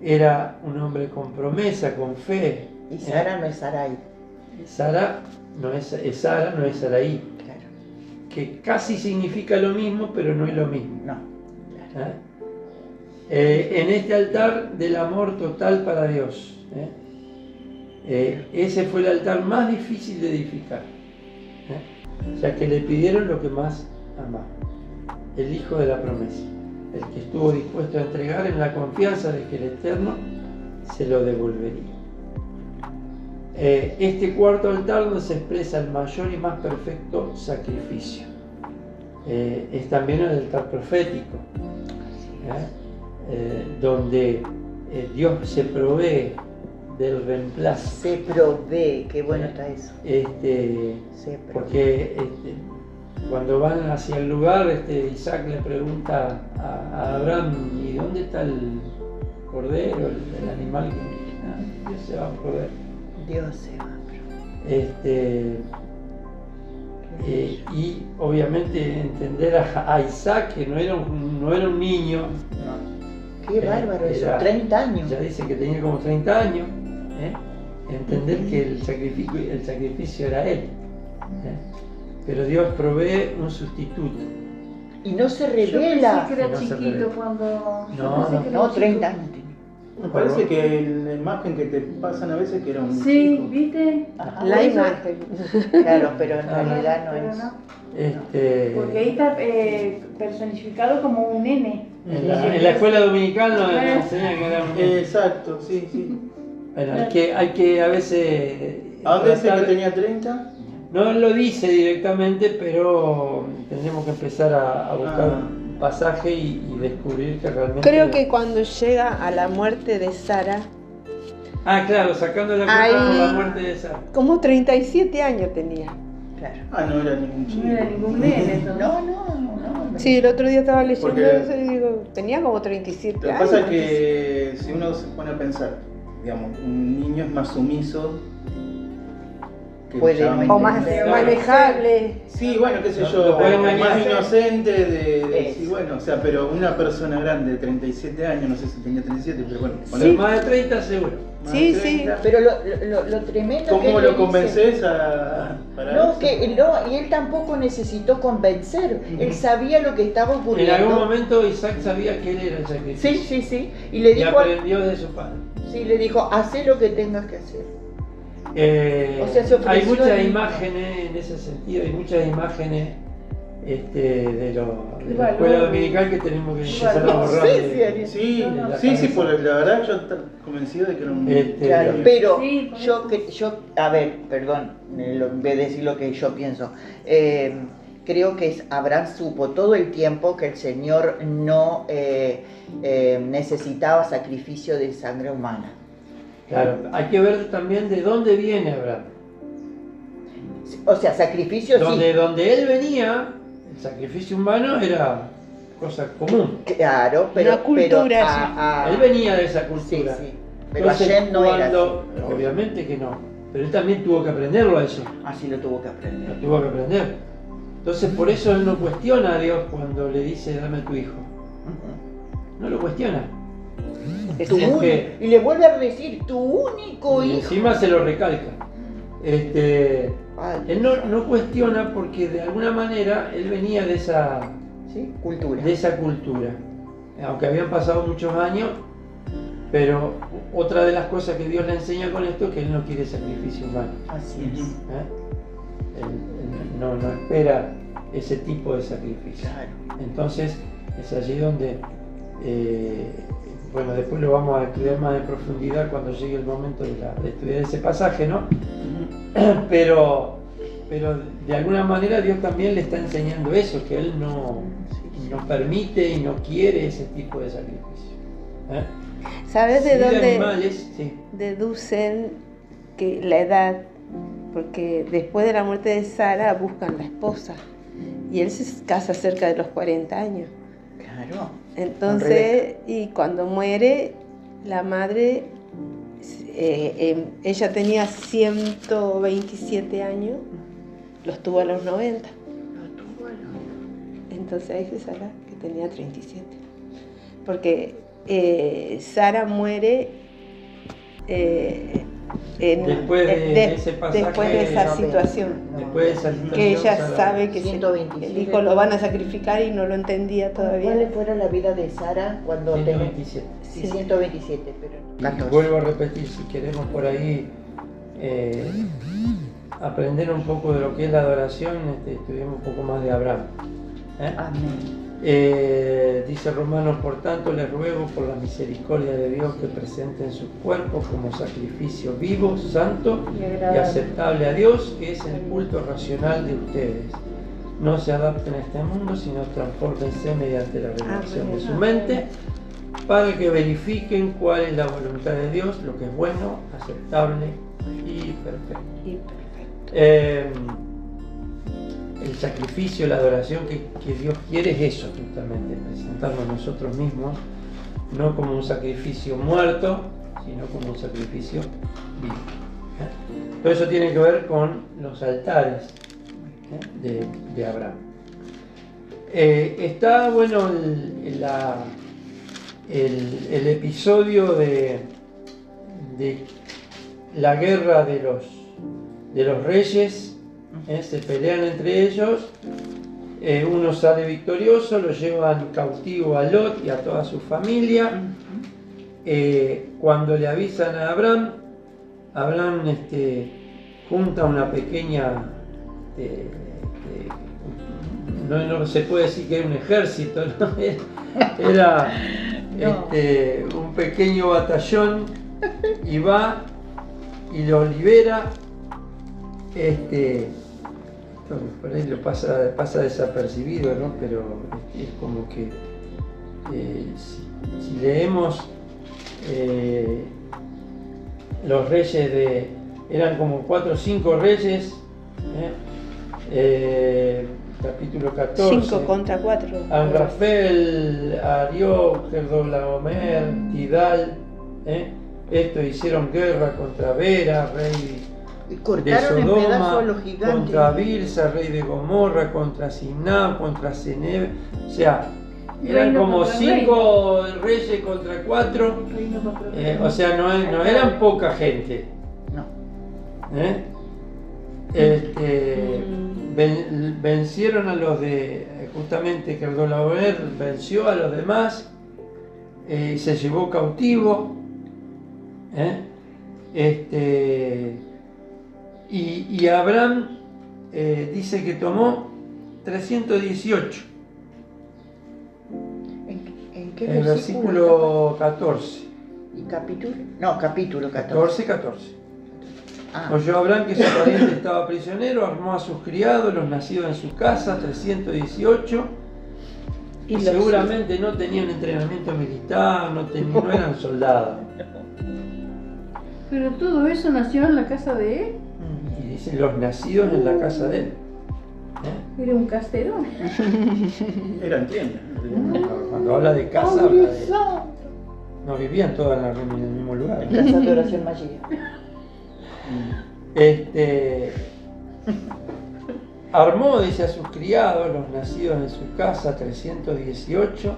Era un hombre con promesa, con fe. Y Sara no es Sarai. Sara no es Sarai, Claro. que casi significa lo mismo, pero no es lo mismo. No. Claro. En este altar del amor total para Dios, ese fue el altar más difícil de edificar, ya que le pidieron lo que más amaba, el hijo de la promesa, el que estuvo dispuesto a entregar en la confianza de que el Eterno se lo devolvería. Este cuarto altar donde se expresa el mayor y más perfecto sacrificio. Es también el altar profético, donde Dios se provee del reemplazo. Se provee, qué bueno está eso. Se provee. Porque cuando van hacia el lugar, Isaac le pregunta a Abraham: ¿y dónde está el cordero, el animal que Dios se va a proveer? Dios se va a proveer. Y obviamente entender a Isaac, que no era un niño. No. Qué bárbaro eso, 30 años. Ya dice que tenía como 30 años. Entender que el sacrificio era él. Pero Dios provee un sustituto. Y no se revela. Yo pensé que era chiquito cuando... No, 30 años tenía. Me parece que la imagen que te pasan a veces que era un Sí, chico. ¿viste? Ajá. La imagen. Claro, pero en realidad no Pero es. no. Porque ahí está personificado como un nene. En la escuela dominical nos enseñan que era un niño. Exacto, sí. Bueno, hay que a veces... ¿A dónde dice que tenía 30? No lo dice directamente, pero tendremos que empezar a buscar un pasaje y descubrir que realmente... Creo que cuando llega a la muerte de Sara, claro, sacando la cuenta por la muerte de Sara. como 37 años tenía. Claro. No era ningún chico. No era ningún nene. Entonces. No. Sí, el otro día estaba leyendo Porque- eso y digo, tenía como 37 Lo que años. pasa es que si uno se pone a pensar, digamos, un niño es más sumiso que Puede ya un- no O más entender. manejable. Sí, bueno, qué sé No, yo, lo pueden más engañar. inocente de Es. sí, bueno, o sea, pero una persona grande de 37 años, no sé si tenía 37, pero bueno, Pero ponele más de 30 seguro. más Sí, de sí. 30. Pero lo tremendo que ¿Cómo él lo le dice- convences para No, eso? y él tampoco necesitó convencer. Él sabía lo que estaba En ocurriendo. algún momento Isaac sabía que él era el sacrificio. Sí. Y le Y dijo, aprendió de su padre. haz lo que tengas que hacer. O sea, se ofreció Hay muchas el- imágenes en ese sentido, hay muchas imágenes de la Igual, escuela no, dominical que tenemos que igual, empezar a no, borrar. sí, de- sí, Sí, sí, porque la verdad yo estoy convencido de que era un... Claro, pero Sí, por yo, a ver, perdón, en vez de decir lo que yo pienso, creo que Abraham supo todo el tiempo que el Señor no necesitaba sacrificio de sangre humana. Claro, hay que ver también de dónde viene Abraham. O sea, sacrificio sí. Donde él venía, el sacrificio humano era cosa común. Claro, pero... Una cultura, Él venía de esa Sí, cultura. sí. Pero Entonces, ayer no era cuando- así. obviamente que no, pero él también tuvo que aprenderlo a eso. Así lo tuvo que Lo aprender. tuvo que aprender. Entonces por eso él no cuestiona a Dios cuando le dice dame a tu hijo. No lo cuestiona. Tu Es único- que- y le vuelve a decir, tu único Y hijo. encima se lo recalca. Él no cuestiona porque de alguna manera él venía de esa cultura. Aunque habían pasado muchos años, pero otra de las cosas que Dios le enseña con esto es que él no quiere sacrificio humano. Así es. Él no espera ese tipo de sacrificio. Claro. Entonces es allí donde, bueno, después lo vamos a estudiar más en profundidad cuando llegue el momento de estudiar ese pasaje, ¿no? Pero de alguna manera Dios también le está enseñando eso, que Él no permite y no quiere ese tipo de sacrificio. ¿Sabes de dónde animales, deducen que la edad? Porque después de la muerte de Sara buscan la esposa y él se casa cerca de los 40 años. Claro. Entonces, y cuando muere la madre, ella tenía 127 años, los tuvo a los 90. Entonces ahí se Sara que tenía 37. Porque Sara muere después de ese pasaje, después de esa situación. Después de esa situación, Que ella Sara, sabe que 127. el hijo lo van a sacrificar y no lo entendía todavía. ¿Cuál fuera la vida de Sara cuando 127. Sí, 127, pero Y 14. vuelvo a repetir, si queremos por ahí aprender un poco de lo que es la adoración, estudiemos un poco más de Abraham. Amén. Dice Romanos, por tanto les ruego por la misericordia de Dios que presenten sus cuerpos como sacrificio vivo, santo y aceptable a Dios, que es el culto racional de ustedes. No se adapten a este mundo, sino transfórmense mediante la renovación de su mente, para que verifiquen cuál es la voluntad de Dios, lo que es bueno, aceptable y perfecto. El sacrificio, la adoración que Dios quiere es eso, justamente, presentarnos nosotros mismos, no como un sacrificio muerto, sino como un sacrificio vivo. Todo eso tiene que ver con los altares de Abraham. Está bueno el episodio de la guerra de los reyes. Se pelean entre ellos, uno sale victorioso, lo llevan cautivo a Lot y a toda su familia. Cuando le avisan a Abraham, junta una pequeña, no se puede decir que era un ejército, ¿no? Era un pequeño batallón, y va y lo libera. Por ahí lo pasa desapercibido, ¿no? Pero es como que si leemos los reyes eran como 4 o 5 reyes, capítulo 14. 5 contra 4. Amrafel, Ariok, Kedorlaomer, Tidal, estos hicieron guerra contra Vera, rey Y de cortaron en Sodoma, pedazos a los gigantes. contra Birsa, rey de Gomorra, contra Siná, contra Seneb. O sea, eran Reino como contra 5 reyes contra 4. O sea, no eran poca gente. No. Vencieron a los justamente Kedorlaomer venció a los demás, se llevó cautivo. Y Abraham dice que tomó 318. ¿En qué El versículo 14. ¿Y capítulo? No, capítulo 14. 14. Ah, Oyó Abraham que su pariente estaba prisionero, armó a sus criados, los nacidos en su casa, 318. Y seguramente no tenían entrenamiento militar, no eran soldados. Pero todo eso nació en la casa de él. Y dice los nacidos en la casa de él. Era un casterón. Eran tiendas. Cuando habla de casa, habla de... No vivían todas en el mismo lugar. casa de oración María. Armó, dice, a sus criados, los nacidos en su casa, 318,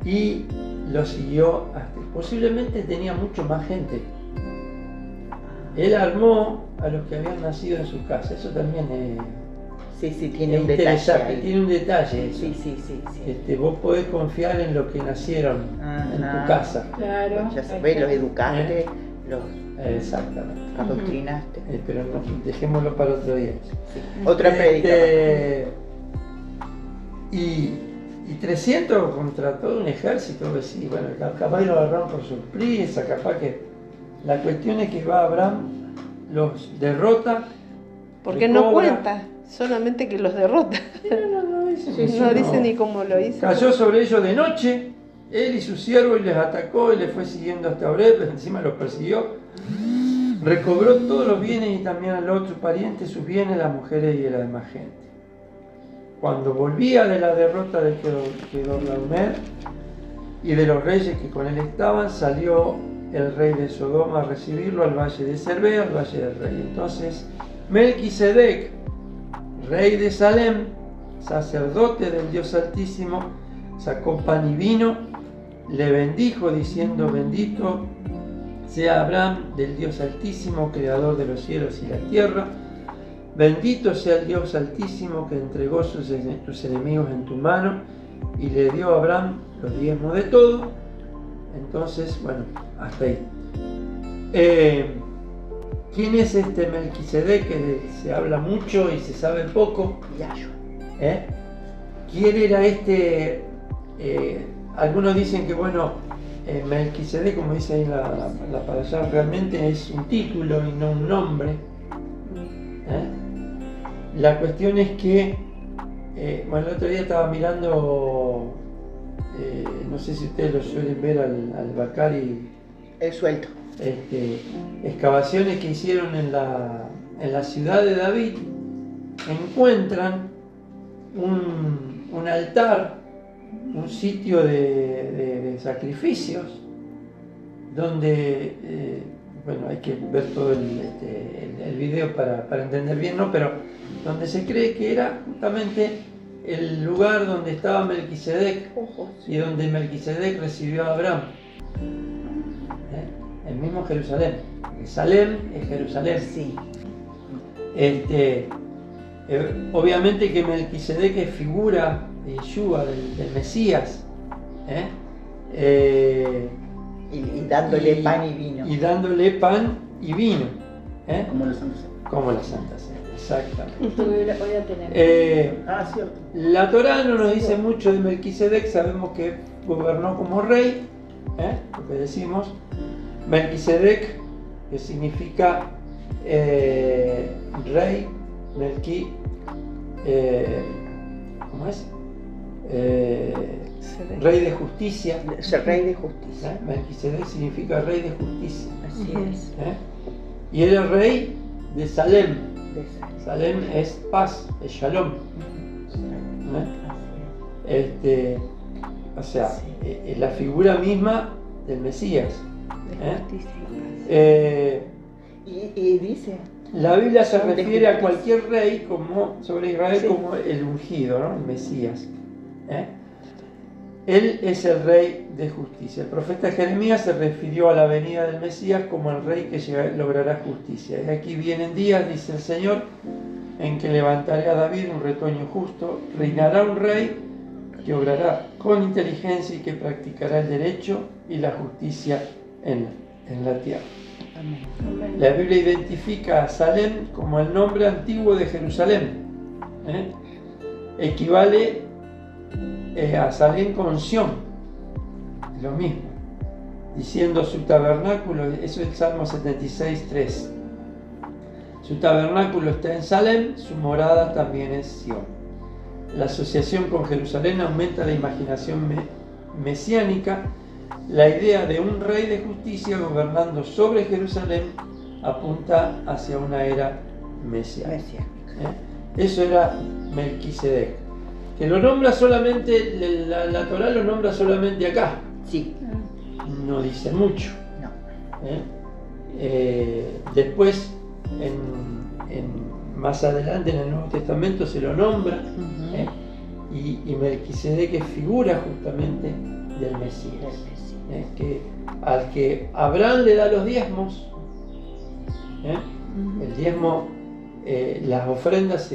y lo siguió hasta... Posiblemente tenía mucho más gente. él armó a los que habían nacido en su casa. Eso también Sí, tiene es un detalle interesante, ahí. tiene un detalle eso. Sí. Vos podés confiar en los que nacieron en Ajá. tu casa. Claro. Ya sabés, los educaste, los Exactamente. adoctrinaste. Pero no, dejémoslo para otro día. Otra prédica. Y 300 contra todo un ejército, pues sí, bueno, capaz lo agarraron por sorpresa, capaz que... La cuestión es que va Abraham, los derrota. Porque le no cobra. cuenta, solamente que los derrota. No dice, No dice ni cómo lo hizo. Cayó sobre ellos de noche, él y sus siervos, y les atacó y les fue siguiendo hasta Oreb, encima los persiguió. Recobró todos los bienes y también a los otros parientes sus bienes, las mujeres y la demás gente. Cuando volvía de la derrota de Kedorlaomer y de los reyes que con él estaban, salió el rey de Sodoma a recibirlo al valle de Cervé, al valle del rey. Entonces Melquisedec, rey de Salem, sacerdote del Dios Altísimo, sacó pan y vino, le bendijo diciendo: bendito sea Abraham del Dios Altísimo, creador de los cielos y la tierra. Bendito sea el Dios Altísimo que entregó tus enemigos en tu mano y le dio a Abraham los diezmos de todo. Entonces, bueno, hasta ahí. ¿Quién es este Melquisedec que se habla mucho y se sabe poco? Yahshua. ¿Quién era este? Algunos dicen que, bueno, Melquisedec, como dice ahí la parashá, realmente es un título y no un nombre. La cuestión es que, bueno, el otro día estaba mirando, no sé si ustedes lo suelen ver al Bacari, El suelto. excavaciones que hicieron en la ciudad de David. Encuentran un altar, un sitio de sacrificios, donde, bueno, hay que ver todo el video para entender bien, ¿no? Pero donde se cree que era justamente el lugar donde estaba Melquisedec y donde Melquisedec recibió a Abraham. El mismo Jerusalén. Salem es Jerusalén. Sí. Obviamente que Melquisedec es figura de Yeshua, del Mesías. Y dándole pan y vino. Y dándole pan y vino. Como la Santa Cena. Como la Santa Cena, exactamente. Voy a tener. Cierto. La Torá no nos dice mucho de Melquisedec, sabemos que gobernó como rey, lo que decimos. Melquisedec, que significa rey, Melqui, ¿cómo es? Rey de justicia. Es rey de justicia. Melquisedec significa rey de justicia. Así es. Y era rey de Salem. De Salem. Salem es paz, es shalom. O sea, la figura misma del Mesías. Y dice. La Biblia se refiere a cualquier rey sobre Israel como el ungido, ¿no? El Mesías. Él es el rey de justicia. El profeta Jeremías se refirió a la venida del Mesías como el rey que logrará justicia. Y aquí vienen días, dice el Señor, en que levantaré a David un retoño justo, reinará un rey que obrará con inteligencia y que practicará el derecho y la justicia en la tierra. Amén. La Biblia identifica a Salem como el nombre antiguo de Jerusalén. Equivale a Salem con Sión, lo mismo, diciendo su tabernáculo, eso es el Salmo 76:3. Su tabernáculo está en Salem, su morada también es Sión. La asociación con Jerusalén aumenta la imaginación mesiánica. La idea de un rey de justicia gobernando sobre Jerusalén apunta hacia una era mesiánica. Eso era Melquisedec, que lo nombra solamente, la Torá lo nombra solamente acá. Sí. No dice mucho. No. Después, más adelante en el Nuevo Testamento se lo nombra, y Melquisedec es figura justamente del Mesías. Que al que Abraham le da los diezmos, El diezmo, las ofrendas,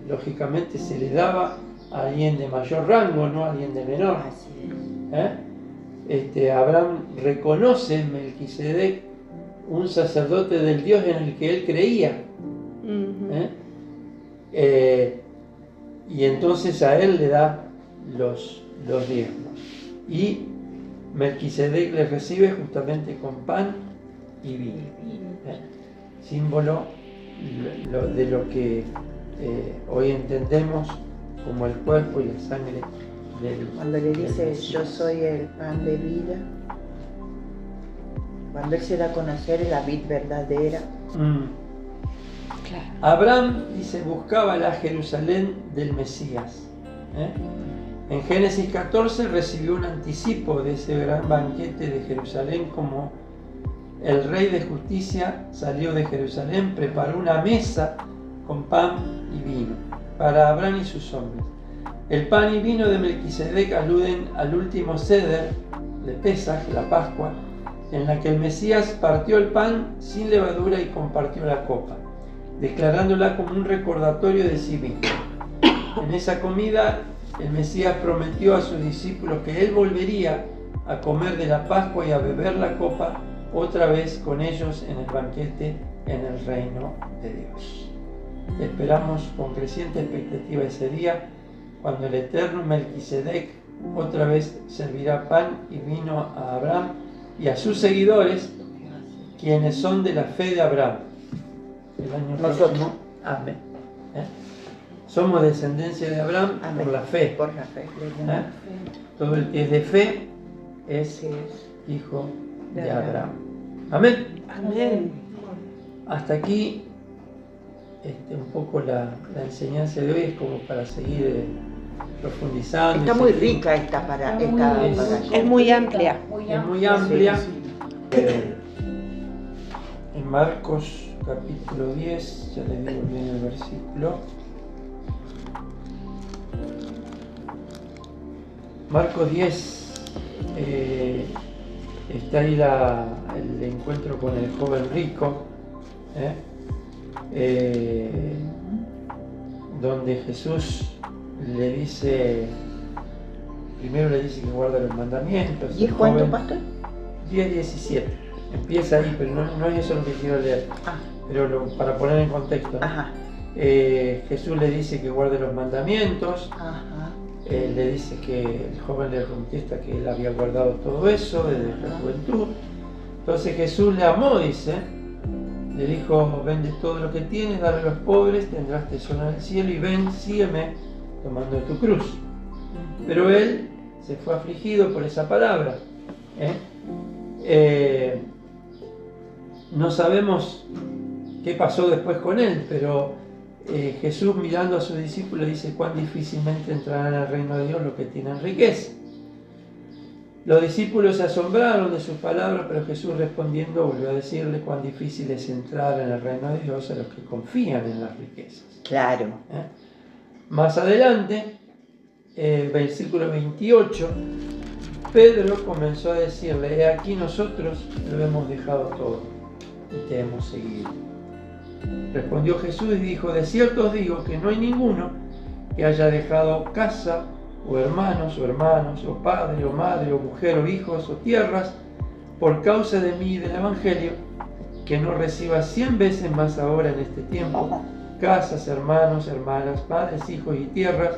lógicamente se le daba a alguien de mayor rango, no a alguien de menor. Así es. Abraham reconoce en Melquisedec un sacerdote del Dios en el que él creía. Y entonces a él le da los diezmos. Y Melquisedec le recibe justamente con pan y vino, símbolo de lo que hoy entendemos como el cuerpo y la sangre del Cuando le dice Mesías. yo soy el pan de vida, cuando él se da a conocer la vid verdadera. Claro. Abraham, dice, buscaba la Jerusalén del Mesías. En Génesis 14 recibió un anticipo de ese gran banquete de Jerusalén, como el rey de justicia salió de Jerusalén, preparó una mesa con pan y vino para Abraham y sus hombres. El pan y vino de Melquisedec aluden al último Seder de Pesaj, la Pascua, en la que el Mesías partió el pan sin levadura y compartió la copa, declarándola como un recordatorio de sí mismo. En esa comida, el Mesías prometió a sus discípulos que él volvería a comer de la Pascua y a beber la copa otra vez con ellos en el banquete en el reino de Dios. Esperamos con creciente expectativa ese día, cuando el eterno Melquisedec otra vez servirá pan y vino a Abraham y a sus seguidores, quienes son de la fe de Abraham. El año Nosotros. próximo. Amén. Somos descendencia de Abraham. Amén. Por la fe. Por la fe. Todo el que es de fe es hijo de Abraham. Amén. Amén. Hasta aquí un poco la enseñanza de hoy, es como para seguir profundizando. Está muy rica esta para Es muy amplia. Es muy amplia. Sí, En Marcos capítulo 10, ya les digo bien el versículo. Marcos 10, está ahí el encuentro con el joven rico, donde Jesús le dice, primero le dice que guarda los mandamientos. ¿Y es cuánto, pastor? 10:17. Empieza ahí, pero no es eso lo que quiero leer. Pero para poner en contexto, Ajá. Jesús le dice que guarde los mandamientos. Ajá. Le dice que el joven le contesta que él había guardado todo eso desde la juventud. Entonces Jesús le amó, dice, le dijo, vende todo lo que tienes, dale a los pobres, tendrás tesoro en el cielo, y ven, sígueme tomando tu cruz. Pero él se fue afligido por esa palabra. No sabemos qué pasó después con él, pero Jesús, mirando a sus discípulos, dice cuán difícilmente entrarán al reino de Dios los que tienen riqueza. Los discípulos se asombraron de sus palabras, pero Jesús, respondiendo, volvió a decirle cuán difícil es entrar en el reino de Dios a los que confían en las riquezas. Claro. Más adelante, versículo 28, Pedro comenzó a decirle, he aquí nosotros lo hemos dejado todo y te hemos seguido. Respondió Jesús y dijo, de cierto os digo que no hay ninguno que haya dejado casa, o hermanos, o padre, o madre, o mujer, o hijos, o tierras, por causa de mí y del Evangelio, que no reciba 100 veces más ahora en este tiempo, casas, hermanos, hermanas, padres, hijos y tierras,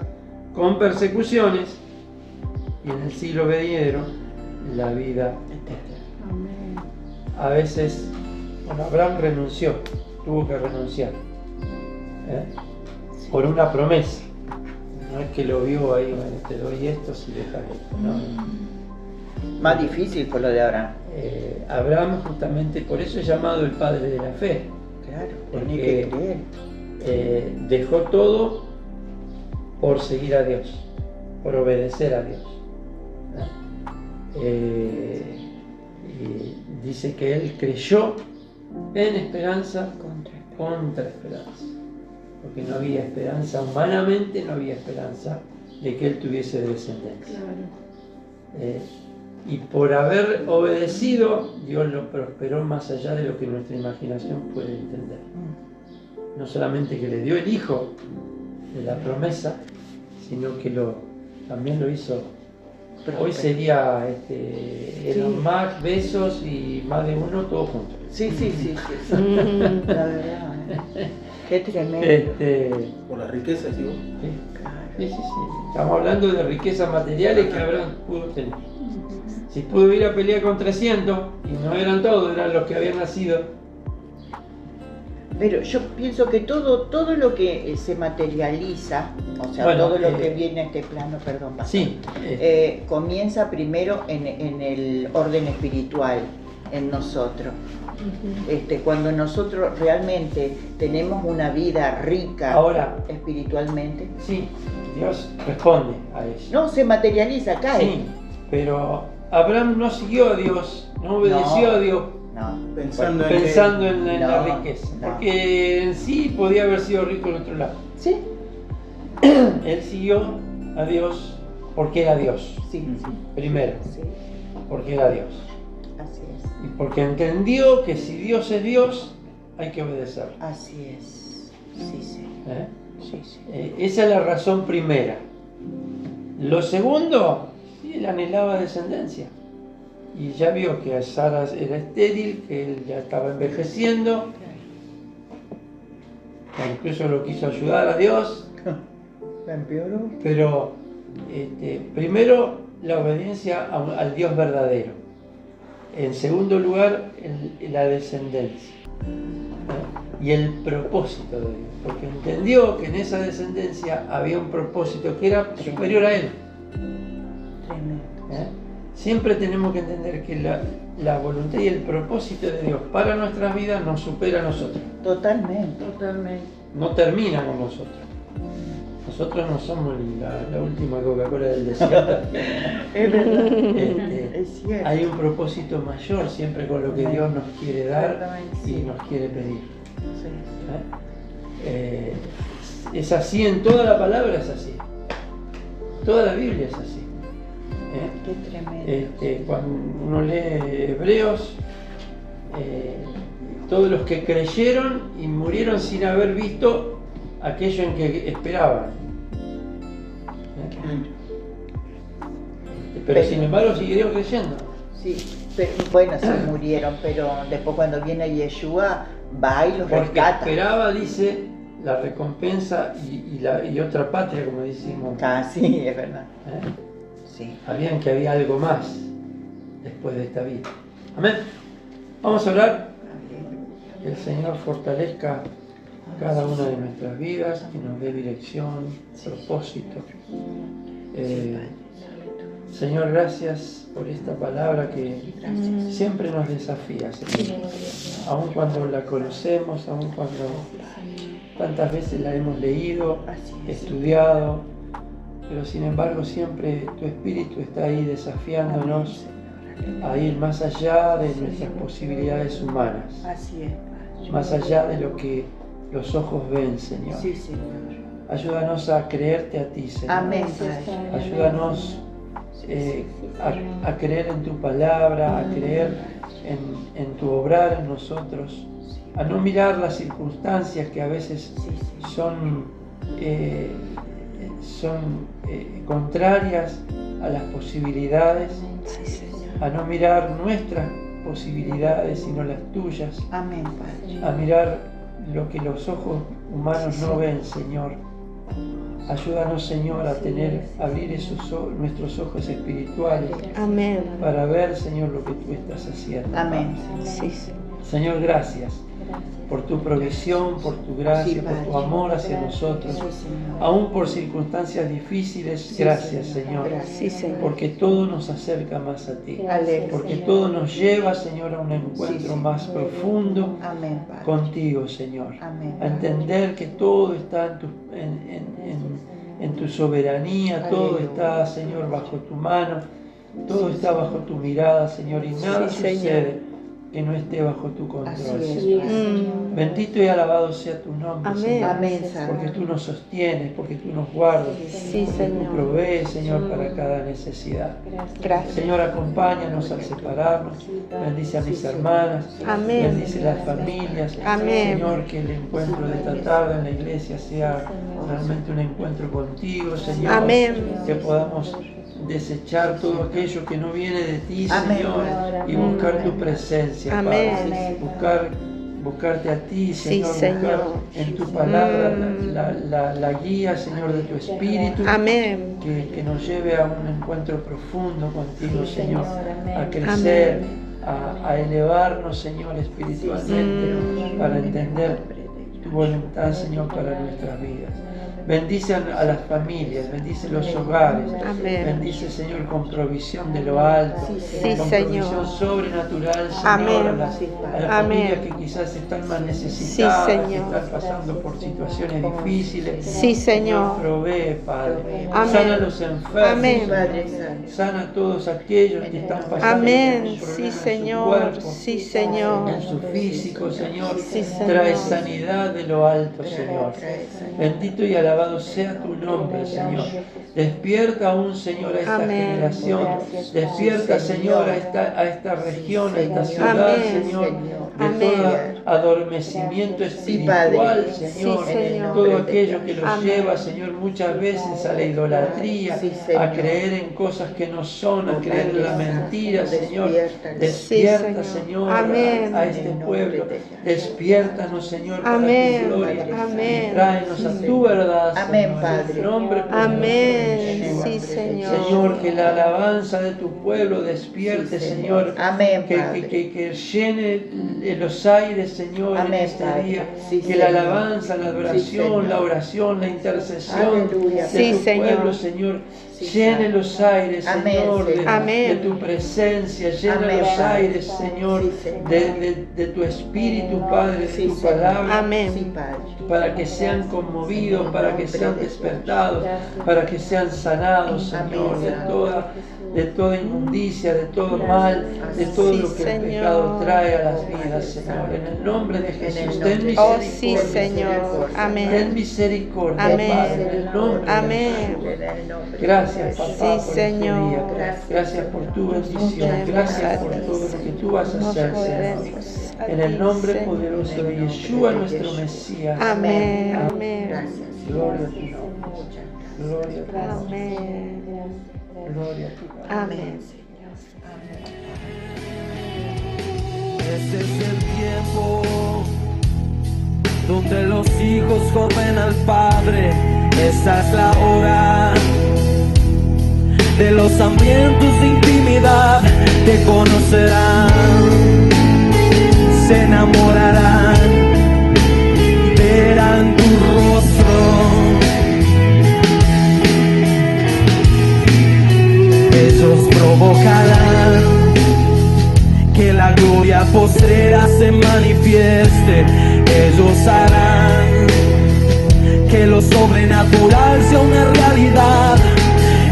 con persecuciones, y en el siglo venidero, la vida eterna. A veces, Abraham renunció, tuvo que renunciar, por una promesa. No es que lo vio ahí, bueno, te doy esto si dejas esto, ¿no? Más difícil fue lo de Abraham. Abraham, justamente por eso es llamado el padre de la fe. Claro, Porque tenía que creer. Dejó todo por seguir a Dios, por obedecer a Dios. Y dice que él creyó en esperanza contra esperanza, porque no había esperanza humanamente, no había esperanza de que él tuviese descendencia. Y por haber obedecido, Dios lo prosperó más allá de lo que nuestra imaginación puede entender. No solamente que le dio el hijo de la promesa, sino que también lo hizo. Hoy sería Elon Musk, Bezos y más de uno, todos juntos. Sí. La verdad. Qué tremendo. Por la riqueza, ¿sí vos? Sí. Estamos hablando de riquezas materiales que Abraham pudo tener. Si pudo ir a pelear con 300, y no eran todos, eran los que habían nacido. Pero yo pienso que todo lo que se materializa, o sea, Bueno, todo lo que viene a este plano, perdón, pastor, Sí. comienza primero en el orden espiritual, en nosotros. Cuando nosotros realmente tenemos una vida rica Ahora, espiritualmente, sí, Dios responde a eso. no se materializa, cae. Sí, pero Abraham no siguió a Dios, no obedeció No. a Dios No, pensando en la No, riqueza. no. Porque en sí podía haber sido rico en otro lado. sí, Él siguió a Dios porque era Dios, sí, primero, sí, porque era Dios. así es, Y porque entendió que si Dios es Dios, hay que obedecerlo. así es, sí, ¿Eh? sí. Esa es la razón primera. Lo segundo, sí, él anhelaba descendencia. Y ya vio que Sara era estéril, que él ya estaba envejeciendo. Que incluso lo quiso ayudar a Dios. ¿La empeoró? Pero primero la obediencia al Dios verdadero. En segundo lugar, la descendencia. Y el propósito de Dios. Porque entendió que en esa descendencia había un propósito que era superior a él. Tremendo. Siempre tenemos que entender que la voluntad y el propósito de Dios para nuestras vidas nos supera a nosotros. Totalmente. No termina con nosotros. Nosotros no somos la última Coca-Cola del desierto. Es verdad. Es cierto. Hay un propósito mayor siempre con lo que Dios nos quiere dar y nos quiere pedir. Es así en toda la palabra, es así. Toda la Biblia es así. Qué tremendo. Cuando uno lee Hebreos, todos los que creyeron y murieron sin haber visto aquello en que esperaban. Pero sin embargo siguieron creyendo. Sí, pero, bueno, se murieron, pero después cuando viene Yeshua va y los Porque rescata. esperaba, dice, la recompensa y otra patria, como decimos. Ah, sí, es verdad. Sí. Sabían que había algo más después de esta vida. Amén. Vamos a orar. Que el Señor fortalezca cada una de nuestras vidas, que nos dé dirección, propósito. Señor, gracias por esta palabra que siempre nos desafía, Señor. Aun cuando la conocemos, aun cuando tantas veces la hemos leído, estudiado, pero sin embargo siempre tu Espíritu está ahí desafiándonos a ir más allá de nuestras posibilidades humanas, Así es. más allá de lo que los ojos ven, Señor. Sí, Señor. Ayúdanos a creerte a ti, Señor. Amén, Padre. Ayúdanos a creer en tu palabra, a creer en tu obrar en nosotros, a no mirar las circunstancias que a veces son contrarias a las posibilidades, a no mirar nuestras posibilidades sino las tuyas, Amén, Padre. a mirar lo que los ojos humanos no ven, Señor. Ayúdanos, Señor, a abrir nuestros ojos espirituales. Amén. Para ver, Señor, lo que tú estás haciendo. Amén. Sí. Señor, gracias por tu provisión, por tu gracia, Sí, por tu Padre. amor hacia nosotros. Sí, Señor. Aún por circunstancias difíciles, gracias, Señor. Sí, Señor. Porque todo nos acerca más a ti. Aleluya. Porque todo nos lleva, Señor, a un encuentro más profundo Amén, Padre. contigo, Señor. Amén. A entender que todo está en tu soberanía, todo Aleluya. está, Señor, bajo tu mano, todo está bajo tu mirada, Señor, y nada Sí, Señor. sucede que no esté bajo tu control. Así es. Bendito y alabado sea tu nombre, Amén. Señor. Amén, Porque Santo. tú nos sostienes, porque tú nos guardas, Sí, porque tú Señor. provees, Señor, para cada necesidad. Gracias. Señor, acompáñanos al separarnos. Bendice a mis hermanas. Amén. Bendice las familias. Amén. Señor, que el encuentro de esta tarde en la iglesia sea realmente un encuentro contigo, Señor. Amén. Que podamos desechar todo aquello que no viene de ti, Amén. Señor, y buscar tu presencia, Amén. Padre. Buscarte a ti, Señor, Sí, Señor. buscar en tu palabra la guía, Señor, de tu Espíritu. Amén. Que nos lleve a un encuentro profundo contigo, Señor, a crecer, a elevarnos, Señor, espiritualmente, para entender tu voluntad, Señor, para nuestras vidas. Bendice a las familias, bendice los hogares, Amén. bendice, Señor, con provisión de lo alto, Sí, con Señor. provisión sobrenatural, Señor, Amén. a las Amén. familias que quizás están más necesitadas, Sí, que Señor. están pasando por situaciones difíciles. Sí, Señor. Provee, Padre. Amén. Sana a los enfermos. Amén. Señor. Padre Santo. Sana a todos aquellos que están pasando Amén. por Sí, problemas en su Señor. cuerpo, Sí, Señor. en su físico, Señor. Sí, Señor. Trae sanidad de lo alto, Señor. Bendito y alabado sea tu nombre, Señor. Despierta aún, Señor, a esta Amén. generación. Despierta, Señor, a esta región, a esta ciudad, Amén. Señor, de Amén. todo adormecimiento espiritual, Padre. Señor. Sí, Señor. Todo aquello que los Amén. lleva, Señor, muchas veces a la idolatría, Sí, Señor. a creer en cosas que no son, a creer en la mentira, Señor. Despierta. Despierta, Sí, Señor. Señor, Amén. a este pueblo. Despiértanos, Señor, para Amén. tu gloria. Amén. Y tráenos a tu verdad, Amén, Señor, Padre. en el nombre poderoso de Amén. Yeshua. Sí, Señor. Señor, que la alabanza de tu pueblo despierte, Señor. Amén, Padre. Que llene los aires, Señor, en Amén, este Padre. día. Sí, Que la Señor. alabanza, la adoración, Señor. la oración, la intercesión Aleluya. de Sí, tu Señor. pueblo, Señor, Sí, llene Padre. los aires, Amén, Señor, de, Señor. Amén. de tu presencia, llena Amén, los Padre. aires, Señor, Sí, Señor. de tu espíritu, Padre, de Sí, tu Señor. palabra. Amén. Sí, Padre. Para que sean conmovidos, para que sean despertados, para que sean sanados, Señor, Amén. de toda inmundicia, de todo mal, de todo Sí, lo que el Señor. pecado trae a las vidas, Señor. En el nombre de Jesús, ten Oh, misericordia. sí, Señor. Ten Amén. misericordia, Amén. Padre, en el nombre de Amén. Jesús. Gracias, papá, Sí, por este Señor. día. Gracias por tu bendición. Podemos Gracias a por ti, todo lo que tú vas a nos hacer, Señor. podemos a En el ti, nombre Señor. poderoso de Yeshua, nuestro Mesías. Amén. Amén. Gracias. Gloria a tu nombre. Gloria a tu nombre. Amén. Gloria a tu nombre. Amén. Este es el tiempo donde los hijos comen al Padre. Esta es la hora de los hambrientos de intimidad. Te conocerán, se enamorarán, verán tu rostro. Ellos provocarán que la gloria postrera se manifieste. Ellos harán que lo sobrenatural sea una realidad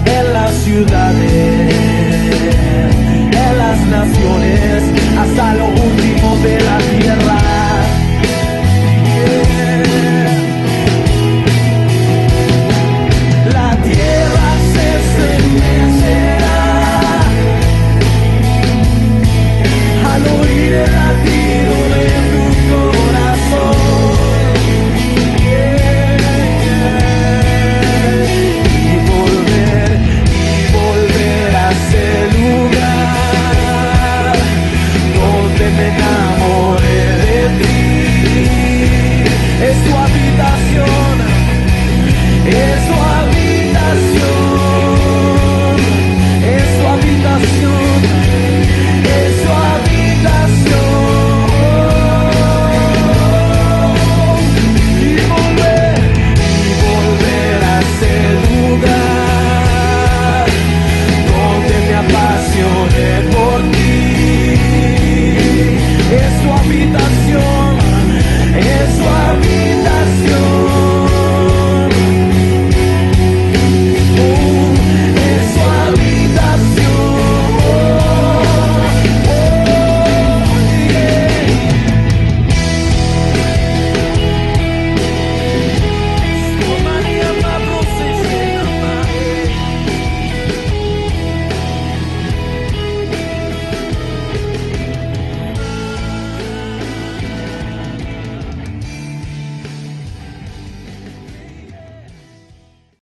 en las ciudades, en las naciones, hasta lo